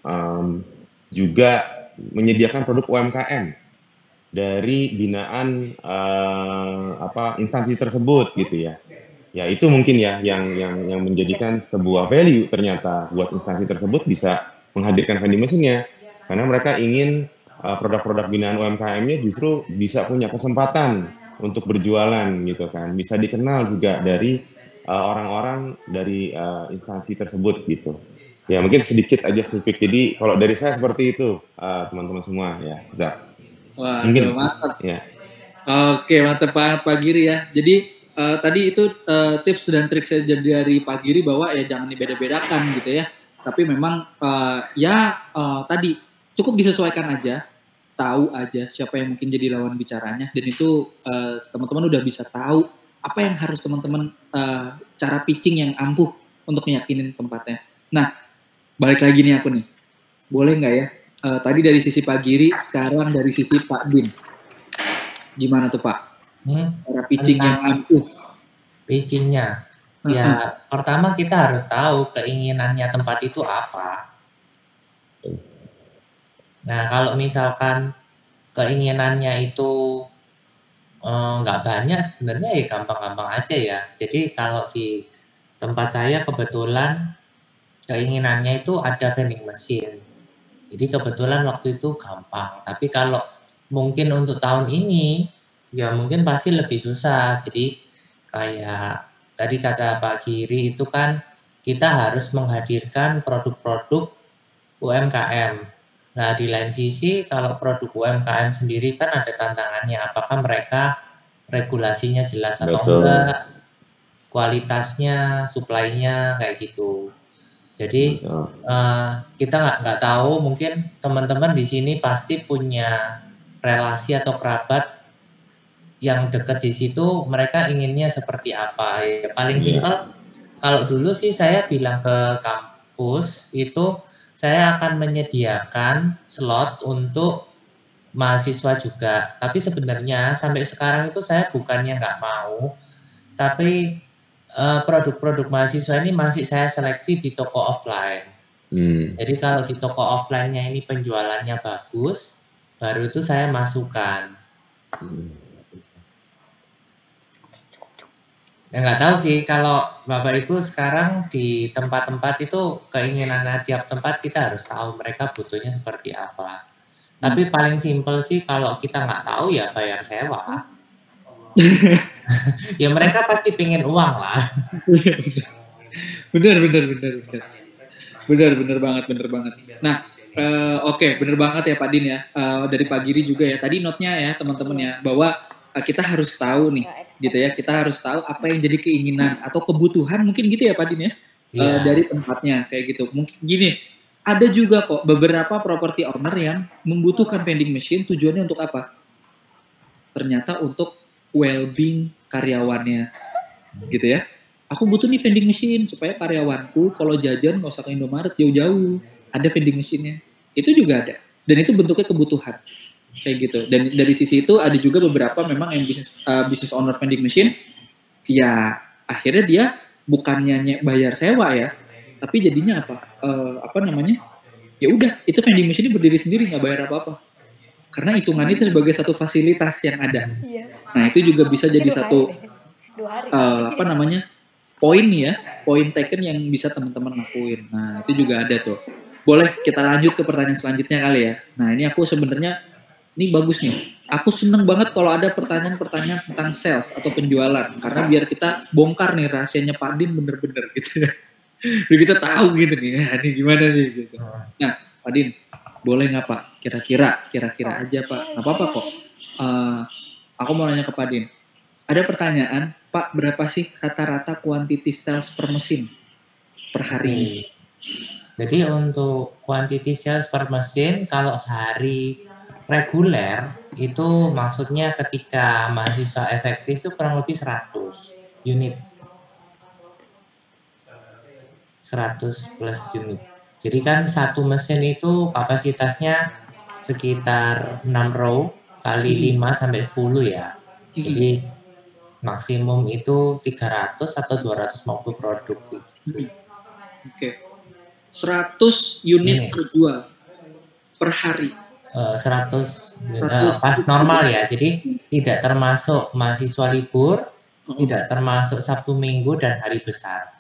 juga menyediakan produk UMKM dari binaan instansi tersebut gitu ya. Ya itu mungkin ya yang menjadikan sebuah value ternyata buat instansi tersebut bisa menghadirkan vending machine-nya, karena mereka ingin produk-produk binaan UMKM-nya justru bisa punya kesempatan untuk berjualan gitu kan, bisa dikenal juga dari orang-orang dari instansi tersebut gitu. Ya mungkin sedikit aja snippet. Jadi kalau dari saya seperti itu teman-teman semua ya, Zak. Wah, mantap. Ya. Oke, mantap banget Pak Giri ya. Jadi tadi itu tips dan trik saya dari Pak Giri bahwa ya jangan dibeda-bedakan gitu ya. Tapi memang tadi cukup disesuaikan aja, tahu aja siapa yang mungkin jadi lawan bicaranya, dan itu teman-teman udah bisa tahu apa yang harus teman-teman cara pitching yang ampuh untuk meyakinin tempatnya. Nah, balik lagi nih aku nih. Boleh nggak ya? Tadi dari sisi Pak Giri, sekarang dari sisi Pak Din. Gimana tuh Pak? Cara pitching yang ampuh. Pitchingnya. Ya, pertama kita harus tahu keinginannya tempat itu apa. Nah, kalau misalkan keinginannya itu nggak banyak, sebenarnya ya gampang-gampang aja ya. Jadi kalau di tempat saya kebetulan keinginannya itu ada vending machine. Jadi kebetulan waktu itu gampang. Tapi kalau mungkin untuk tahun ini, ya mungkin pasti lebih susah. Jadi kayak tadi kata Pak Giri itu kan kita harus menghadirkan produk-produk UMKM. Nah, di lain sisi kalau produk UMKM sendiri kan ada tantangannya, apakah mereka regulasinya jelas atau enggak, kualitasnya, supply-nya kayak gitu. Jadi kita nggak tahu, mungkin teman-teman di sini pasti punya relasi atau kerabat yang dekat di situ, mereka inginnya seperti apa. Ya, paling simpel, kalau dulu sih saya bilang ke kampus itu saya akan menyediakan slot untuk mahasiswa juga. Tapi sebenarnya sampai sekarang itu saya bukannya nggak mau, tapi produk-produk mahasiswa ini masih saya seleksi di toko offline. Jadi kalau di toko offline-nya ini penjualannya bagus, baru itu saya masukkan. Ya nggak tahu sih kalau Bapak Ibu sekarang di tempat-tempat itu keinginannya tiap tempat kita harus tahu mereka butuhnya seperti apa. Tapi paling simpel sih kalau kita nggak tahu ya bayar sewa. Ya mereka pasti pengen uang lah. Bener banget. Nah, oke, bener banget ya Pak Din ya. Dari Pak Giri juga ya. Tadi note-nya ya teman-teman ya bahwa kita harus tahu nih, gitu ya. Kita harus tahu apa yang jadi keinginan atau kebutuhan mungkin gitu ya Pak Din ya. Dari tempatnya kayak gitu. Mungkin gini, ada juga kok beberapa property owner yang membutuhkan vending machine tujuannya untuk apa? Ternyata untuk well-being karyawannya, gitu ya. Aku butuh nih vending machine supaya karyawanku kalau jajan nggak usah ke Indomaret jauh-jauh, ada vending machine-nya. Itu juga ada, dan itu bentuknya kebutuhan, kayak gitu. Dan dari sisi itu ada juga beberapa memang yang bisnis owner vending machine, ya akhirnya dia bukannya bayar sewa ya, tapi jadinya apa namanya? Ya udah, itu vending machine berdiri sendiri nggak bayar apa-apa. Karena hitungannya itu sebagai satu fasilitas yang ada. Nah itu juga bisa jadi satu apa namanya poin taken yang bisa teman-teman lakuin. Nah itu juga ada tuh. Boleh kita lanjut ke pertanyaan selanjutnya kali ya. Nah ini aku sebenarnya ini bagus nih. Aku seneng banget kalau ada pertanyaan-pertanyaan tentang sales atau penjualan karena biar kita bongkar nih rahasianya Pak Din bener-bener gitu ya. Biar kita tahu gitu nih. Ini gimana nih gitu. Nah Pak Din, boleh nggak Pak? Kira-kira aja Pak. Nggak apa-apa kok. Aku mau nanya ke Pak Din. Ada pertanyaan, Pak, berapa sih rata-rata quantity sales per mesin per hari ini? Jadi untuk quantity sales per mesin, kalau hari reguler, itu maksudnya ketika mahasiswa efektif itu kurang lebih 100 unit. 100 plus unit. Jadi kan satu mesin itu kapasitasnya sekitar 6 row kali 5 sampai 10 ya. Jadi maksimum itu 300 atau 250 produk gitu. Oke. 100 unit terjual per hari. 100 pas normal ya. Jadi tidak termasuk mahasiswa libur, tidak termasuk Sabtu Minggu dan hari besar.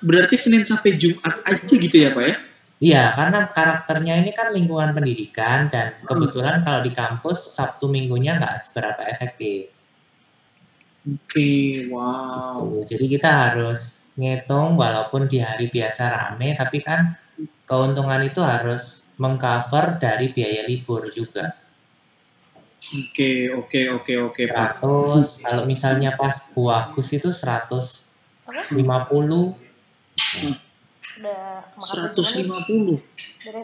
Berarti Senin sampai Jumat aja gitu ya Pak ya? Iya, karena karakternya ini kan lingkungan pendidikan dan kebetulan kalau di kampus Sabtu Minggunya nggak seberapa efektif. Oke, wow. Jadi kita harus ngitung walaupun di hari biasa rame, tapi kan keuntungan itu harus mengcover dari biaya libur juga. Oke Pak. 100, kalau misalnya pas Buagus itu 150. 150.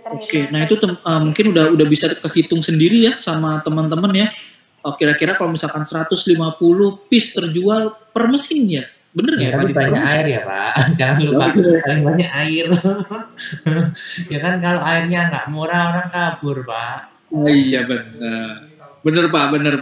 Oke, nah itu mungkin udah bisa kehitung sendiri ya sama teman-teman ya. Kira-kira kalau misalkan 150 piece terjual per mesin ya, bener nggak ya, Pak? Tapi banyak air ya Pak, jangan lupa paling banyak air. Ya kan kalau airnya nggak murah orang kabur Pak. Oh iya bener Pak, bener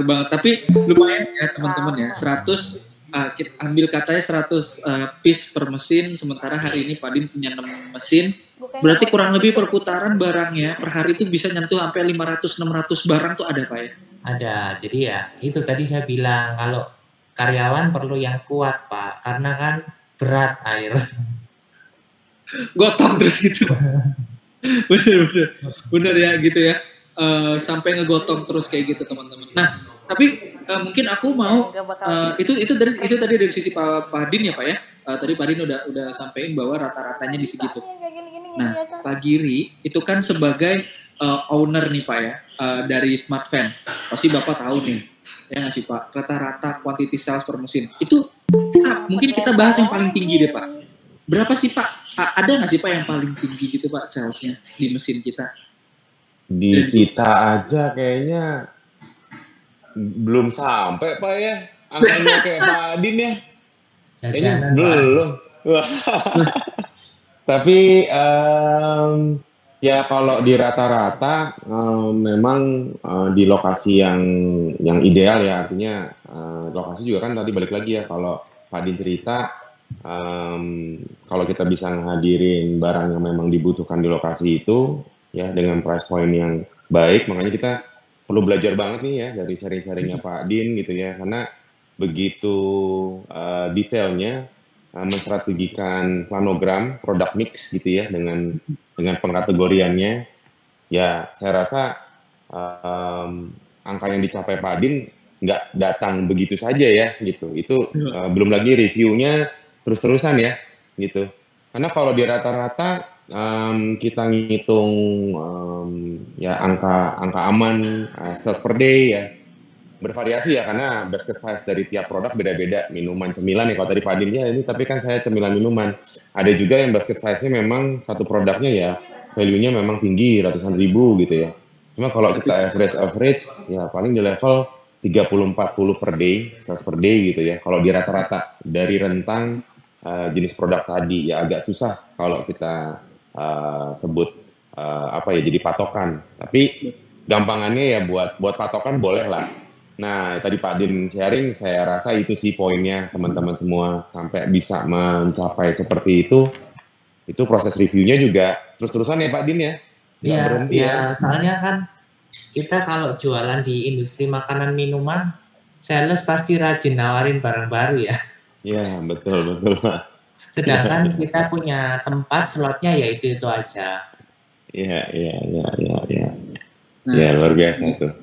banget. Tapi lumayan ya teman-teman ya, 100 kita ambil katanya 100 piece per mesin, sementara hari ini Pak Din punya 6 mesin. Berarti kurang lebih perputaran barangnya per hari itu bisa nyentuh sampai 500-600 barang tuh ada Pak ya? Ada, jadi ya itu tadi saya bilang kalau karyawan perlu yang kuat Pak, karena kan berat air. Gotong terus gitu. Bener ya gitu ya. Sampai ngegotong terus kayak gitu teman-teman. Nah, tapi mungkin aku mau itu tadi dari sisi Pak Din ya Pak ya. Tadi Pak Din udah sampein bahwa rata-ratanya di segitu. Nah, Pak Giri itu kan sebagai owner nih Pak ya dari Smart Fan. Pasti Bapak tahu nih ya nggak sih Pak, rata-rata quantity sales per mesin. Itu mungkin kita bahas yang paling tinggi deh Pak. Berapa sih Pak? Ada nggak sih Pak yang paling tinggi gitu Pak salesnya di mesin kita? Di kita aja kayaknya belum sampai Pak ya, angkanya kayak Pak Adin ya. Kayaknya belum. Tapi ya kalau di rata-rata memang di lokasi yang ideal ya, artinya lokasi juga kan tadi balik lagi ya, kalau Pak Adin cerita kalau kita bisa ngehadirin barang yang memang dibutuhkan di lokasi itu ya dengan price point yang baik, makanya kita perlu belajar banget nih ya dari sharing-sharingnya Pak Din gitu ya, karena begitu detailnya menstrategikan planogram product mix gitu ya dengan pengkategoriannya ya. Saya rasa angka yang dicapai Pak Din nggak datang begitu saja ya gitu, itu belum lagi reviewnya terus-terusan ya gitu, karena kalau di rata-rata kita ngitung ya angka aman sales per day ya bervariasi ya, karena basket size dari tiap produk beda-beda. Minuman cemilan ya kalau tadi Pak Din ya ini, tapi kan saya cemilan minuman. Ada juga yang basket size-nya memang satu produknya ya value-nya memang tinggi ratusan ribu gitu ya. Cuma kalau kita average ya paling di level 30-40 per day sales per day gitu ya. Kalau di rata-rata dari rentang jenis produk tadi ya agak susah kalau kita sebut apa ya jadi patokan, tapi gampangannya ya buat patokan boleh lah. Nah tadi Pak Din sharing, saya rasa itu sih poinnya teman-teman semua, sampai bisa mencapai seperti itu proses reviewnya juga terus-terusan ya Pak Din ya, nggak berhenti ya. Soalnya kan kita kalau jualan di industri makanan minuman, sales pasti rajin nawarin barang baru ya. Iya betul Pak. Sedangkan kita punya tempat slotnya ya itu aja. Iya. Nah, ya luar biasa tuh.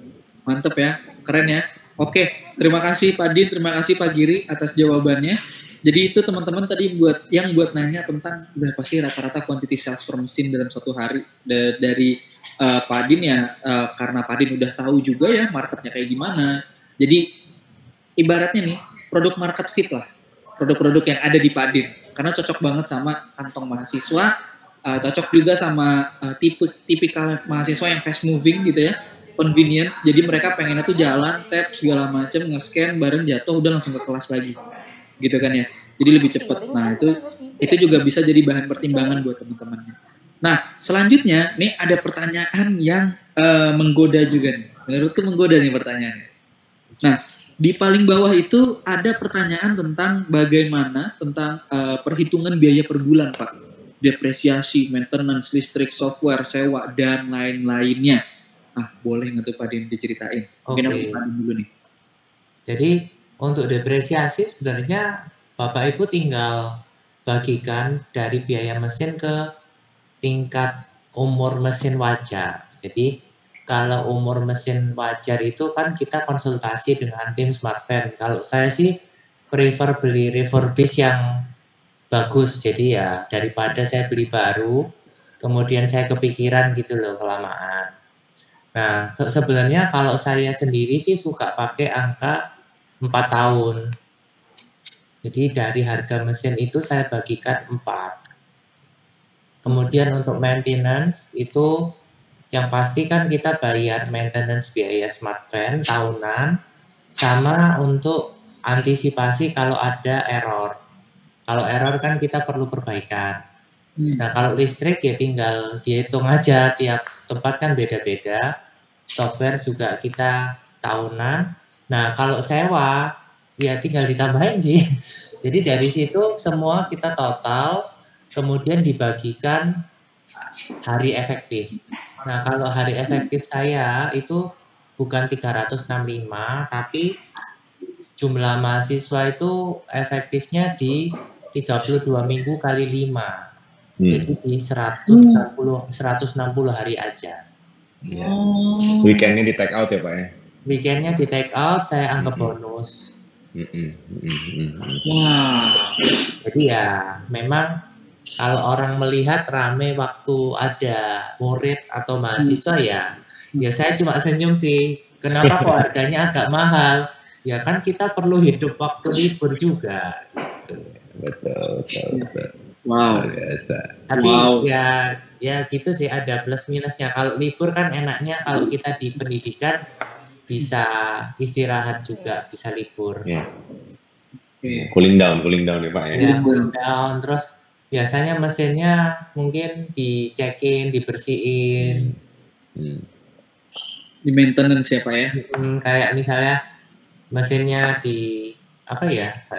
Mantep ya, keren ya. Oke, terima kasih Pak Din, terima kasih Pak Giri atas jawabannya. Jadi itu teman-teman tadi buat nanya tentang berapa sih rata-rata quantity sales per mesin dalam satu hari dari Pak Din ya, karena Pak Din udah tahu juga ya marketnya kayak gimana. Jadi ibaratnya nih produk market fit lah, produk-produk yang ada di Pak Din, karena cocok banget sama kantong mahasiswa, cocok juga sama tipikal mahasiswa yang fast moving gitu ya, convenience. Jadi mereka pengennya tuh jalan, tap segala macam, nge-scan bareng jatuh udah langsung ke kelas lagi, gitu kan ya. Jadi lebih cepet. Nah itu juga bisa jadi bahan pertimbangan buat teman-temannya. Nah selanjutnya nih ada pertanyaan yang menggoda juga nih. Menurutku menggoda nih pertanyaannya. Nah di paling bawah itu ada pertanyaan tentang bagaimana tentang perhitungan biaya per bulan Pak, depresiasi, maintenance, listrik, software, sewa, dan lain-lainnya. Nah, boleh nggak tuh Pak Din diceritain? Mungkin aku tanya dulu nih. Jadi untuk depresiasi sebenarnya Bapak Ibu tinggal bagikan dari biaya mesin ke tingkat umur mesin wajar. Jadi kalau umur mesin wajar itu kan kita konsultasi dengan tim Smart Fan. Kalau saya sih prefer beli refurbish yang bagus. Jadi ya daripada saya beli baru, kemudian saya kepikiran gitu loh kelamaan. Nah sebenarnya kalau saya sendiri sih suka pakai angka 4 tahun. Jadi dari harga mesin itu saya bagikan 4. Kemudian untuk maintenance itu yang pasti kan kita bayar maintenance biaya Smart Fan tahunan, sama untuk antisipasi kalau ada error. Kalau error kan kita perlu perbaikan. Nah kalau listrik ya tinggal dihitung aja, tiap tempat kan beda-beda. Software juga kita tahunan. Nah kalau sewa ya tinggal ditambahin sih. Jadi dari situ semua kita total, kemudian dibagikan hari efektif. Nah, kalau hari efektif saya itu bukan 365, tapi jumlah mahasiswa itu efektifnya di 32 minggu kali 5. Jadi di 160 hari aja. Ya. Weekendnya di take out ya Pak ya? Weekendnya di take out, saya anggap bonus. Jadi ya memang kalau orang melihat rame waktu ada murid atau mahasiswa ya saya cuma senyum sih. Kenapa kok harganya agak mahal? Ya kan kita perlu hidup waktu libur juga. Gitu. Betul. Wow. Biasa. Tapi ya gitu sih, ada plus minusnya. Kalau libur kan enaknya kalau kita di pendidikan bisa istirahat juga, bisa libur. Ya. Cooling down ya Pak ya. Ya, cooling down. Terus biasanya mesinnya mungkin dicekin, dibersihin. Di maintenance ya Pak ya? Kayak misalnya mesinnya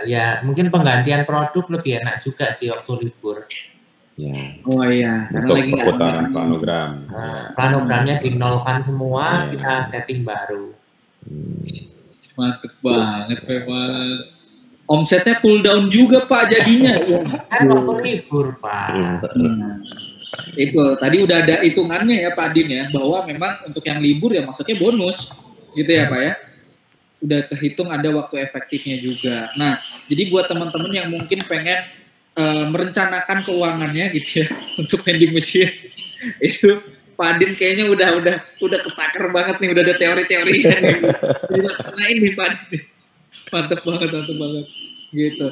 ya mungkin penggantian produk lebih enak juga sih waktu libur. Ya. Oh iya, karena untuk lagi perputaran planogram. Planogramnya dinolkan semua, kita setting baru. Mantep banget memang. Omsetnya cool down juga Pak jadinya. Kan waktu libur Pak. Itu tadi udah ada hitungannya ya Pak Din ya, bahwa memang untuk yang libur ya masuknya bonus gitu ya Pak ya. Udah kehitung ada waktu efektifnya juga. Nah, jadi buat teman-teman yang mungkin pengen merencanakan keuangannya gitu ya untuk vending machine, itu Pak Din kayaknya udah ketakar banget nih, udah ada teori-teorinya nih. Dilaksanain nih Pak Din. Mantep banget gitu.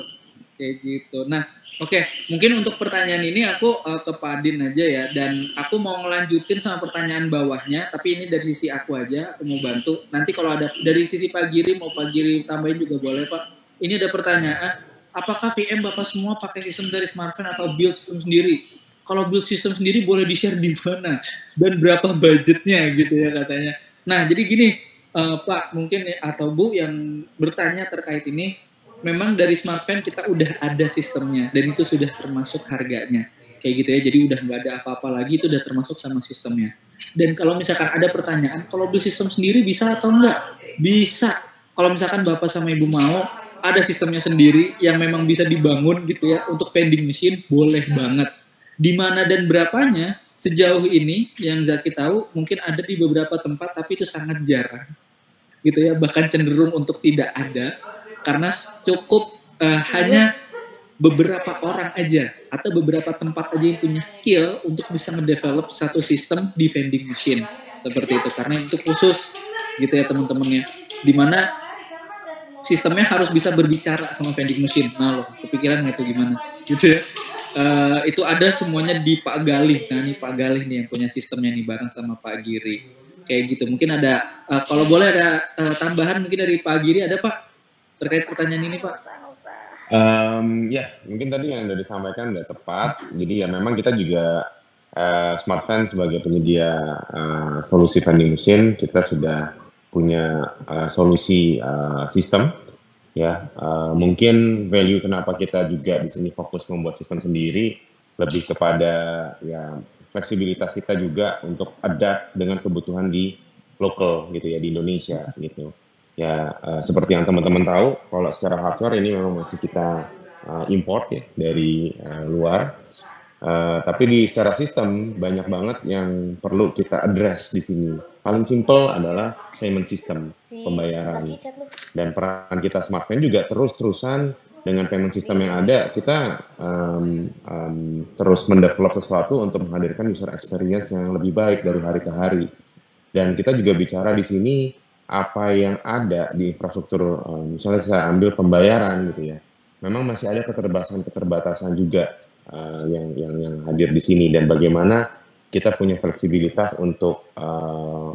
Kayak gitu. Nah, oke, mungkin untuk pertanyaan ini aku ke Pak Din aja ya, dan aku mau ngelanjutin sama pertanyaan bawahnya, tapi ini dari sisi aku aja, aku mau bantu. Nanti kalau ada dari sisi Pak Giri, mau Pak Giri tambahin juga boleh Pak. Ini ada pertanyaan, apakah VM Bapak semua pakai sistem dari smartphone atau build sistem sendiri? Kalau build sistem sendiri boleh di-share di mana? Dan berapa budgetnya gitu ya katanya. Nah, jadi gini, Pak mungkin atau Bu yang bertanya terkait ini, memang dari smartphone kita udah ada sistemnya dan itu sudah termasuk harganya kayak gitu ya, jadi udah nggak ada apa-apa lagi, itu udah termasuk sama sistemnya. Dan kalau misalkan ada pertanyaan, kalau beli sistem sendiri bisa atau enggak? Bisa. Kalau misalkan Bapak sama Ibu mau ada sistemnya sendiri yang memang bisa dibangun gitu ya untuk vending machine, boleh banget. Di mana dan berapanya sejauh ini yang Zaki tahu mungkin ada di beberapa tempat, tapi itu sangat jarang gitu ya, bahkan cenderung untuk tidak ada. Karena cukup hanya beberapa orang aja atau beberapa tempat aja yang punya skill untuk bisa mendevelop satu sistem di vending machine seperti itu. Karena itu khusus gitu ya teman-temannya. Dimana sistemnya harus bisa berbicara sama vending machine. Nah loh, kepikiran nggak tuh gimana? Gitu ya. Itu ada semuanya di Pak Galih. Nah ini Pak Galih nih yang punya sistemnya nih bareng sama Pak Giri. Kayak gitu. Mungkin ada, kalau boleh ada tambahan mungkin dari Pak Giri, ada Pak? Terkait pertanyaan ini Pak. Ya, mungkin tadi yang sudah disampaikan sudah tepat. Jadi ya memang kita juga Smartfan sebagai penyedia solusi vending machine, kita sudah punya solusi sistem. Ya, mungkin value kenapa kita juga di sini fokus membuat sistem sendiri lebih kepada ya fleksibilitas kita juga untuk adapt dengan kebutuhan di lokal gitu ya, di Indonesia gitu. Ya, seperti yang teman-teman tahu, kalau secara hardware ini memang masih kita import ya dari luar. Tapi di secara sistem banyak banget yang perlu kita address di sini. Paling simple adalah payment system, pembayaran. Dan peran kita Smartfan juga terus-terusan dengan payment system yang ada, kita terus mendevelop sesuatu untuk menghadirkan user experience yang lebih baik dari hari ke hari. Dan kita juga bicara di sini apa yang ada di infrastruktur, misalnya saya ambil pembayaran gitu ya, memang masih ada keterbatasan juga yang hadir di sini, dan bagaimana kita punya fleksibilitas untuk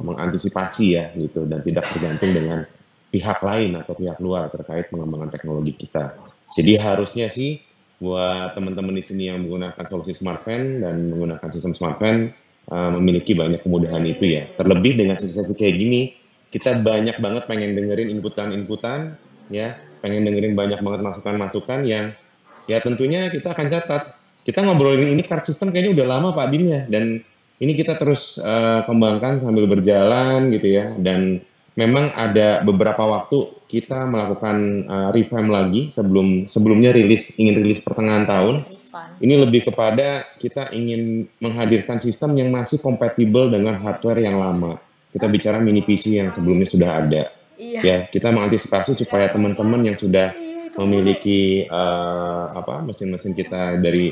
mengantisipasi ya gitu, dan tidak tergantung dengan pihak lain atau pihak luar terkait pengembangan teknologi kita. Jadi harusnya sih buat teman-teman di sini yang menggunakan solusi Smartfan dan menggunakan sistem Smartfan memiliki banyak kemudahan itu ya. Terlebih dengan sesi-sesi kayak gini, kita banyak banget pengen dengerin inputan-inputan ya, pengen dengerin banyak banget masukan-masukan yang ya tentunya kita akan catat. Kita ngobrolin ini card system kayaknya udah lama Pak Din ya, dan ini kita terus kembangkan sambil berjalan gitu ya, dan memang ada beberapa waktu kita melakukan revamp lagi sebelumnya ingin rilis pertengahan tahun. Ini lebih kepada kita ingin menghadirkan sistem yang masih kompatibel dengan hardware yang lama. Kita bicara mini PC yang sebelumnya sudah ada. Ya, kita mengantisipasi supaya teman-teman yang sudah memiliki mesin-mesin kita dari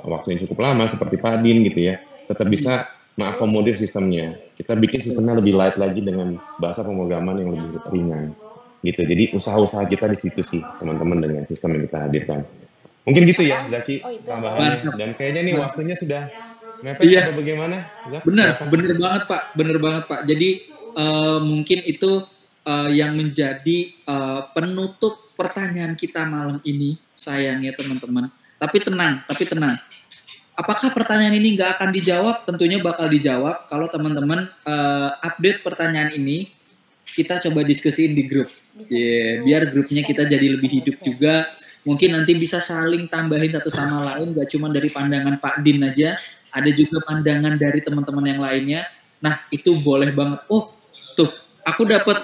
waktu yang cukup lama seperti Pak Din gitu ya, tetap bisa mengakomodir sistemnya. Kita bikin sistemnya lebih light lagi dengan bahasa pemrograman yang lebih ringan gitu. Jadi usaha-usaha kita di situ sih teman-teman dengan sistem yang kita hadirkan. Mungkin gitu ya Zaki tambahannya. Dan kayaknya nih waktunya sudah mepet atau bagaimana? Bener banget Pak. Jadi mungkin itu yang menjadi penutup pertanyaan kita malam ini, sayangnya teman-teman. Tapi tenang. Apakah pertanyaan ini nggak akan dijawab? Tentunya bakal dijawab kalau teman-teman update pertanyaan ini, kita coba diskusiin di grup. Biar grupnya kita jadi lebih hidup juga. Mungkin nanti bisa saling tambahin satu sama lain, gak cuma dari pandangan Pak Din aja, ada juga pandangan dari teman-teman yang lainnya. Nah, itu boleh banget. Oh, tuh, aku dapat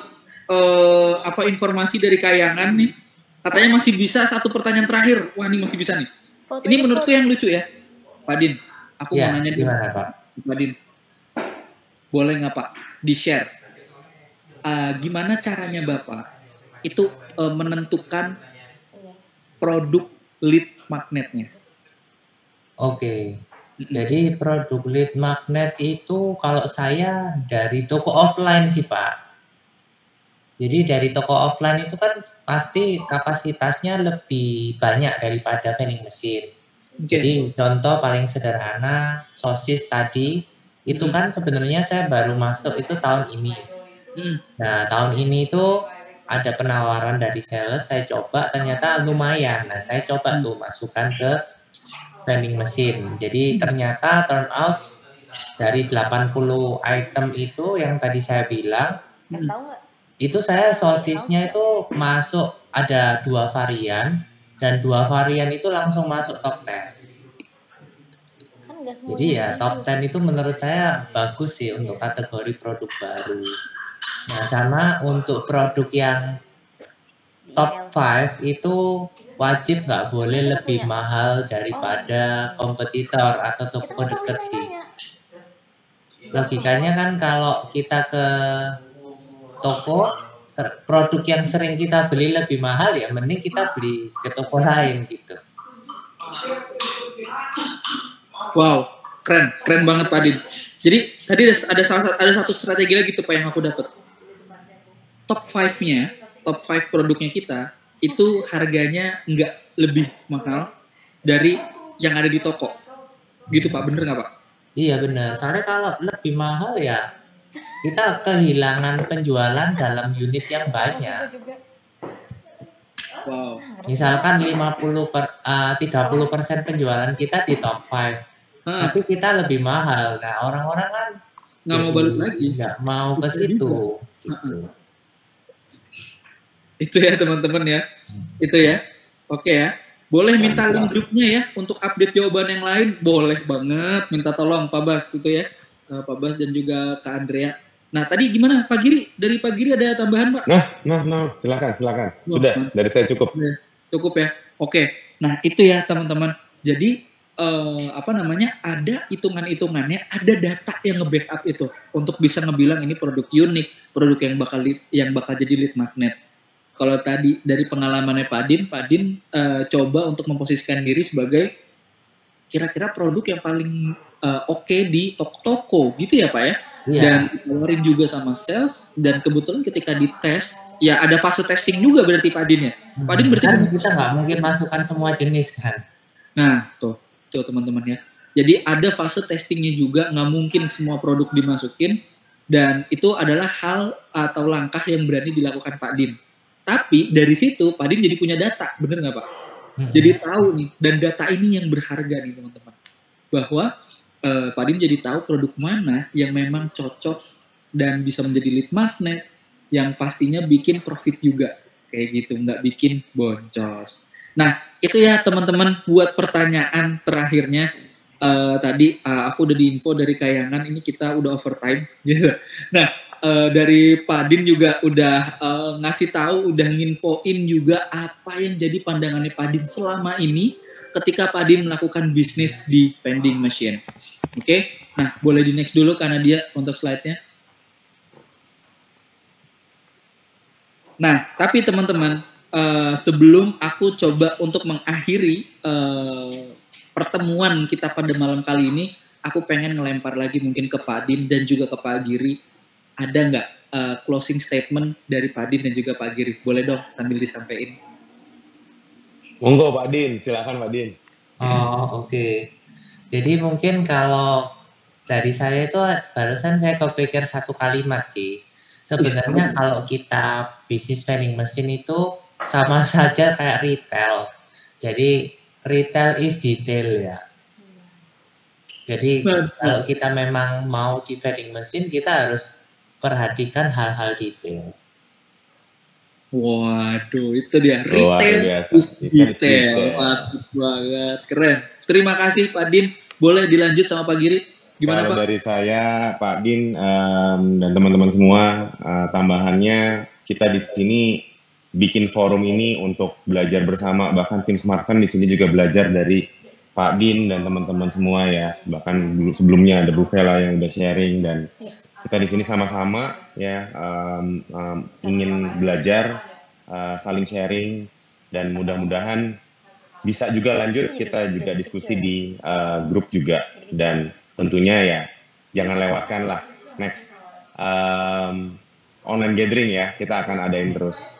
informasi dari Kayangan nih. Katanya masih bisa satu pertanyaan terakhir. Wah, ini masih bisa nih. Ini menurutku yang lucu ya, Pak Din. Aku mau nanya gimana, Pak? Pak Din, boleh nggak Pak di-share? Gimana caranya Bapak itu menentukan produk lead magnetnya? Oke. Jadi produk lead magnet itu kalau saya dari toko offline sih Pak. Jadi dari toko offline itu kan pasti kapasitasnya lebih banyak daripada vending machine. Jadi contoh paling sederhana sosis tadi itu kan sebenarnya saya baru masuk itu tahun ini. Nah tahun ini itu ada penawaran dari sales, saya coba ternyata lumayan. Nah saya coba tuh masukkan ke vending machine. Jadi ternyata turn out dari 80 item itu yang tadi saya bilang, itu saya sosisnya itu masuk ada 2 varian, dan 2 varian itu langsung masuk top 10. Jadi ya top 10 itu menurut saya bagus sih untuk kategori produk baru. Nah sama untuk produk yang top 5 itu wajib nggak boleh lebih mahal daripada kompetitor atau toko dekat sih. Logikanya kan kalau kita ke toko, produk yang sering kita beli lebih mahal ya mending kita beli ke toko lain gitu. Wow, keren banget Pak Din. Jadi tadi ada satu strategi lagi tuh Pak yang aku dapat. Top 5 produknya kita itu harganya nggak lebih mahal dari yang ada di toko. Gitu Pak, bener nggak Pak? Iya benar, soalnya kalau lebih mahal ya kita kehilangan penjualan dalam unit yang banyak. Wow. Misalkan 30% penjualan kita di top 5, tapi kita lebih mahal. Nah orang-orang kan nggak mau balik lagi, nggak mau ke situ. Gitu. Itu ya teman-teman ya, itu ya. Oke ya, boleh minta link grupnya ya untuk update jawaban yang lain, boleh banget. Minta tolong Pak Bas itu ya, Pak Bas dan juga Kak Andrea. Nah tadi gimana Pak Giri? Dari Pak Giri ada tambahan Pak? Nah, silakan. Sudah, dari saya cukup. Cukup ya. Oke. Nah itu ya teman-teman. Jadi ada hitungan-hitungannya, ada data yang nge-backup itu untuk bisa ngebilang ini produk unik, produk yang bakal jadi lead magnet. Kalau tadi dari pengalamannya Pak Din coba untuk memposisikan diri sebagai kira-kira produk yang paling oke di toko-toko gitu ya Pak ya. Iya. Dan ditawarin juga sama sales, dan kebetulan ketika dites ya ada fase testing juga berarti Pak Din ya. Pak Din berarti kan kita nggak mungkin masukkan semua jenis kan. Nah tuh teman-teman ya. Jadi ada fase testingnya juga, nggak mungkin semua produk dimasukin, dan itu adalah hal atau langkah yang berani dilakukan Pak Din. Tapi dari situ Pak Din jadi punya data, bener nggak Pak? Jadi tahu nih, dan data ini yang berharga nih teman-teman. Bahwa Pak Din jadi tahu produk mana yang memang cocok dan bisa menjadi lead magnet, yang pastinya bikin profit juga. kayak gitu, nggak bikin boncos. Nah, itu ya teman-teman buat pertanyaan terakhirnya. Tadi aku udah diinfo dari Kayangan, ini kita udah overtime gitu. Nah, dari Pak Din juga udah ngasih tahu, udah nginfoin juga apa yang jadi pandangannya Pak Din selama ini ketika Pak Din melakukan bisnis di vending machine. Oke, nah boleh di next dulu karena dia untuk slide-nya. Nah, tapi teman-teman, sebelum aku coba untuk mengakhiri pertemuan kita pada malam kali ini, aku pengen ngelempar lagi mungkin ke Pak Din dan juga ke Pak Giri. Ada nggak closing statement dari Pak Din dan juga Pak Giri? Boleh dong sambil disampaikan. Monggo Pak Din, silakan Pak Din. Oh, oke. Jadi mungkin kalau dari saya itu barusan saya kepikir satu kalimat sih. Sebenarnya kalau kita bisnis vending machine itu sama saja kayak retail. Jadi retail is detail ya. Jadi kalau kita memang mau di vending machine, kita harus perhatikan hal-hal detail. Waduh, itu dia retail is detail. Mantap banget, keren. Terima kasih Pak Din. Boleh dilanjut sama Pak Giri. Gimana Kalau Pak? dari saya, Pak Din dan teman-teman semua, tambahannya kita di sini bikin forum ini untuk belajar bersama, bahkan tim Smartfund di sini juga belajar dari Pak Din dan teman-teman semua ya. Bahkan sebelumnya ada Bu Vela yang udah sharing dan kita di sini sama-sama ya ingin belajar, saling sharing dan mudah-mudahan bisa juga lanjut kita juga diskusi di grup juga dan tentunya ya jangan lewatkan lah next online gathering ya, kita akan adain terus.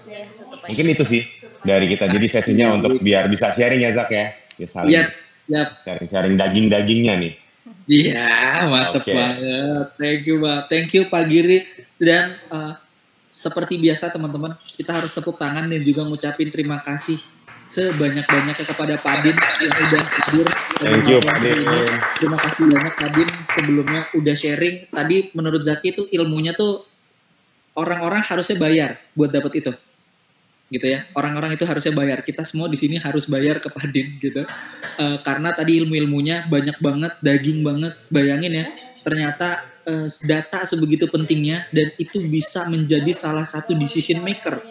Mungkin itu sih dari kita. Jadi sesinya untuk biar bisa sharing ya Zak ya. Ya saling sharing daging-dagingnya nih. Iya, mantep banget. Thank you Pak. Thank you Pak Giri. Dan seperti biasa teman-teman, kita harus tepuk tangan dan juga ngucapin terima kasih sebanyak-banyaknya kepada Pak Din yang udah hadir. Thank you Pak Din. Terima kasih banyak Pak Din sebelumnya udah sharing. Tadi menurut Zaki tuh ilmunya tuh orang-orang harusnya bayar buat dapat itu, gitu ya. Orang-orang itu harusnya bayar. Kita semua di sini harus bayar ke Pak Din, gitu. Karena tadi ilmu-ilmunya banyak banget, daging banget. Bayangin ya, ternyata data sebegitu pentingnya dan itu bisa menjadi salah satu decision maker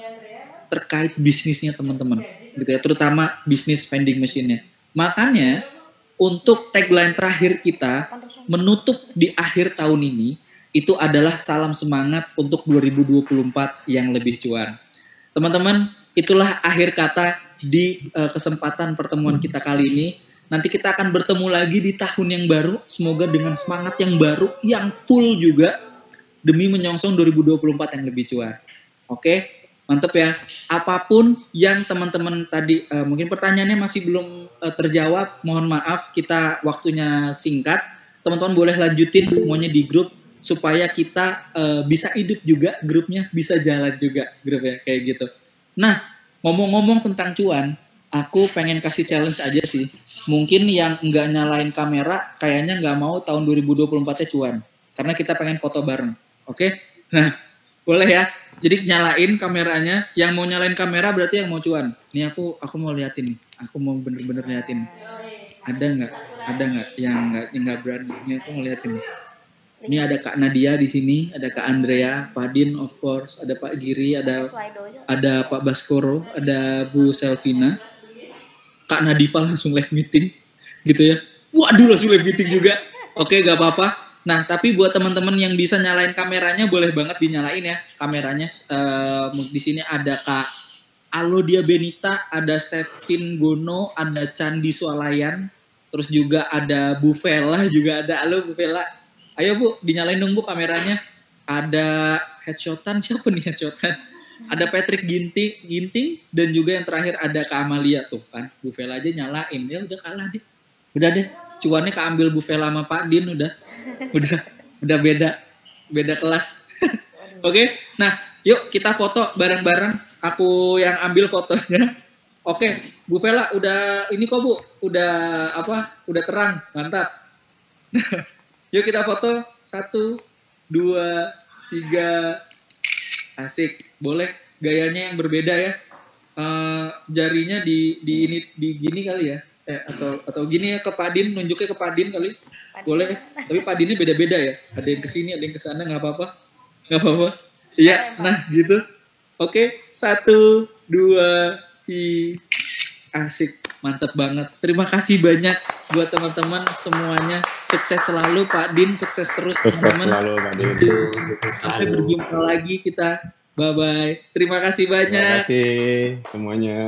terkait bisnisnya teman-teman, gitu ya. Terutama bisnis vending machine-nya. Makanya untuk tagline terakhir kita menutup di akhir tahun ini itu adalah salam semangat untuk 2024 yang lebih cuan. Teman-teman, itulah akhir kata di kesempatan pertemuan kita kali ini. Nanti kita akan bertemu lagi di tahun yang baru, semoga dengan semangat yang baru, yang full juga, demi menyongsong 2024 yang lebih cuan. Oke, mantep ya. Apapun yang teman-teman tadi, mungkin pertanyaannya masih belum terjawab, mohon maaf, kita waktunya singkat. Teman-teman boleh lanjutin semuanya di grup, supaya kita bisa hidup juga, grupnya bisa jalan juga, grupnya kayak gitu. Nah, ngomong-ngomong tentang cuan, aku pengen kasih challenge aja sih. Mungkin yang nggak nyalain kamera, kayaknya nggak mau tahun 2024-nya cuan. Karena kita pengen foto bareng, oke? Nah, boleh ya? Jadi nyalain kameranya, yang mau nyalain kamera berarti yang mau cuan. Nih aku mau liatin nih, aku mau bener-bener liatin. Ada nggak yang nggak berani? Ini aku mau liatin nih. Ini ada Kak Nadia di sini, ada Kak Andrea, Pak Din of course, ada Pak Giri, ada Pak Baskoro, ada Bu Selvina, Kak Nadifa langsung live meeting, gitu ya. Waduh, langsung live meeting juga. Oke, gak apa-apa. Nah, tapi buat teman-teman yang bisa nyalain kameranya, boleh banget dinyalain ya kameranya. Di sini ada Kak Alodia Benita, ada Stephen Gono, ada Candi Swalayan, terus juga ada Bu Vela, juga ada. Halo Bu Vela. Ayo Bu, dinyalain dong Bu kameranya. Ada headshotan, siapa nih headshotan? Ada Patrick Ginting, dan juga yang terakhir ada Kak Amalia tuh kan. Bu Vela aja nyalain, ya udah kalah deh. Udah deh, cuannya keambil Bu Vela sama Pak Din, udah beda kelas. Oke, nah yuk kita foto bareng-bareng. Aku yang ambil fotonya. Oke, Bu Vela udah ini kok Bu, udah terang, mantap. Yuk kita foto, 1, 2, 3, asik. Boleh gayanya yang berbeda ya. jarinya di gini kali ya, atau gini ya ke Padin, nunjuknya ke Padin kali, boleh. Tapi Padinnya beda-beda ya, ada yang kesini, ada yang kesana, nggak apa-apa. Iya, nah gitu. Oke, 1, 2, asik, mantap banget. Terima kasih banyak buat teman-teman semuanya. Sukses selalu Pak Din, sukses terus teman-teman. Selalu Pak Din. Sampai berjumpa lagi kita. Bye-bye. Terima kasih banyak. Terima kasih semuanya.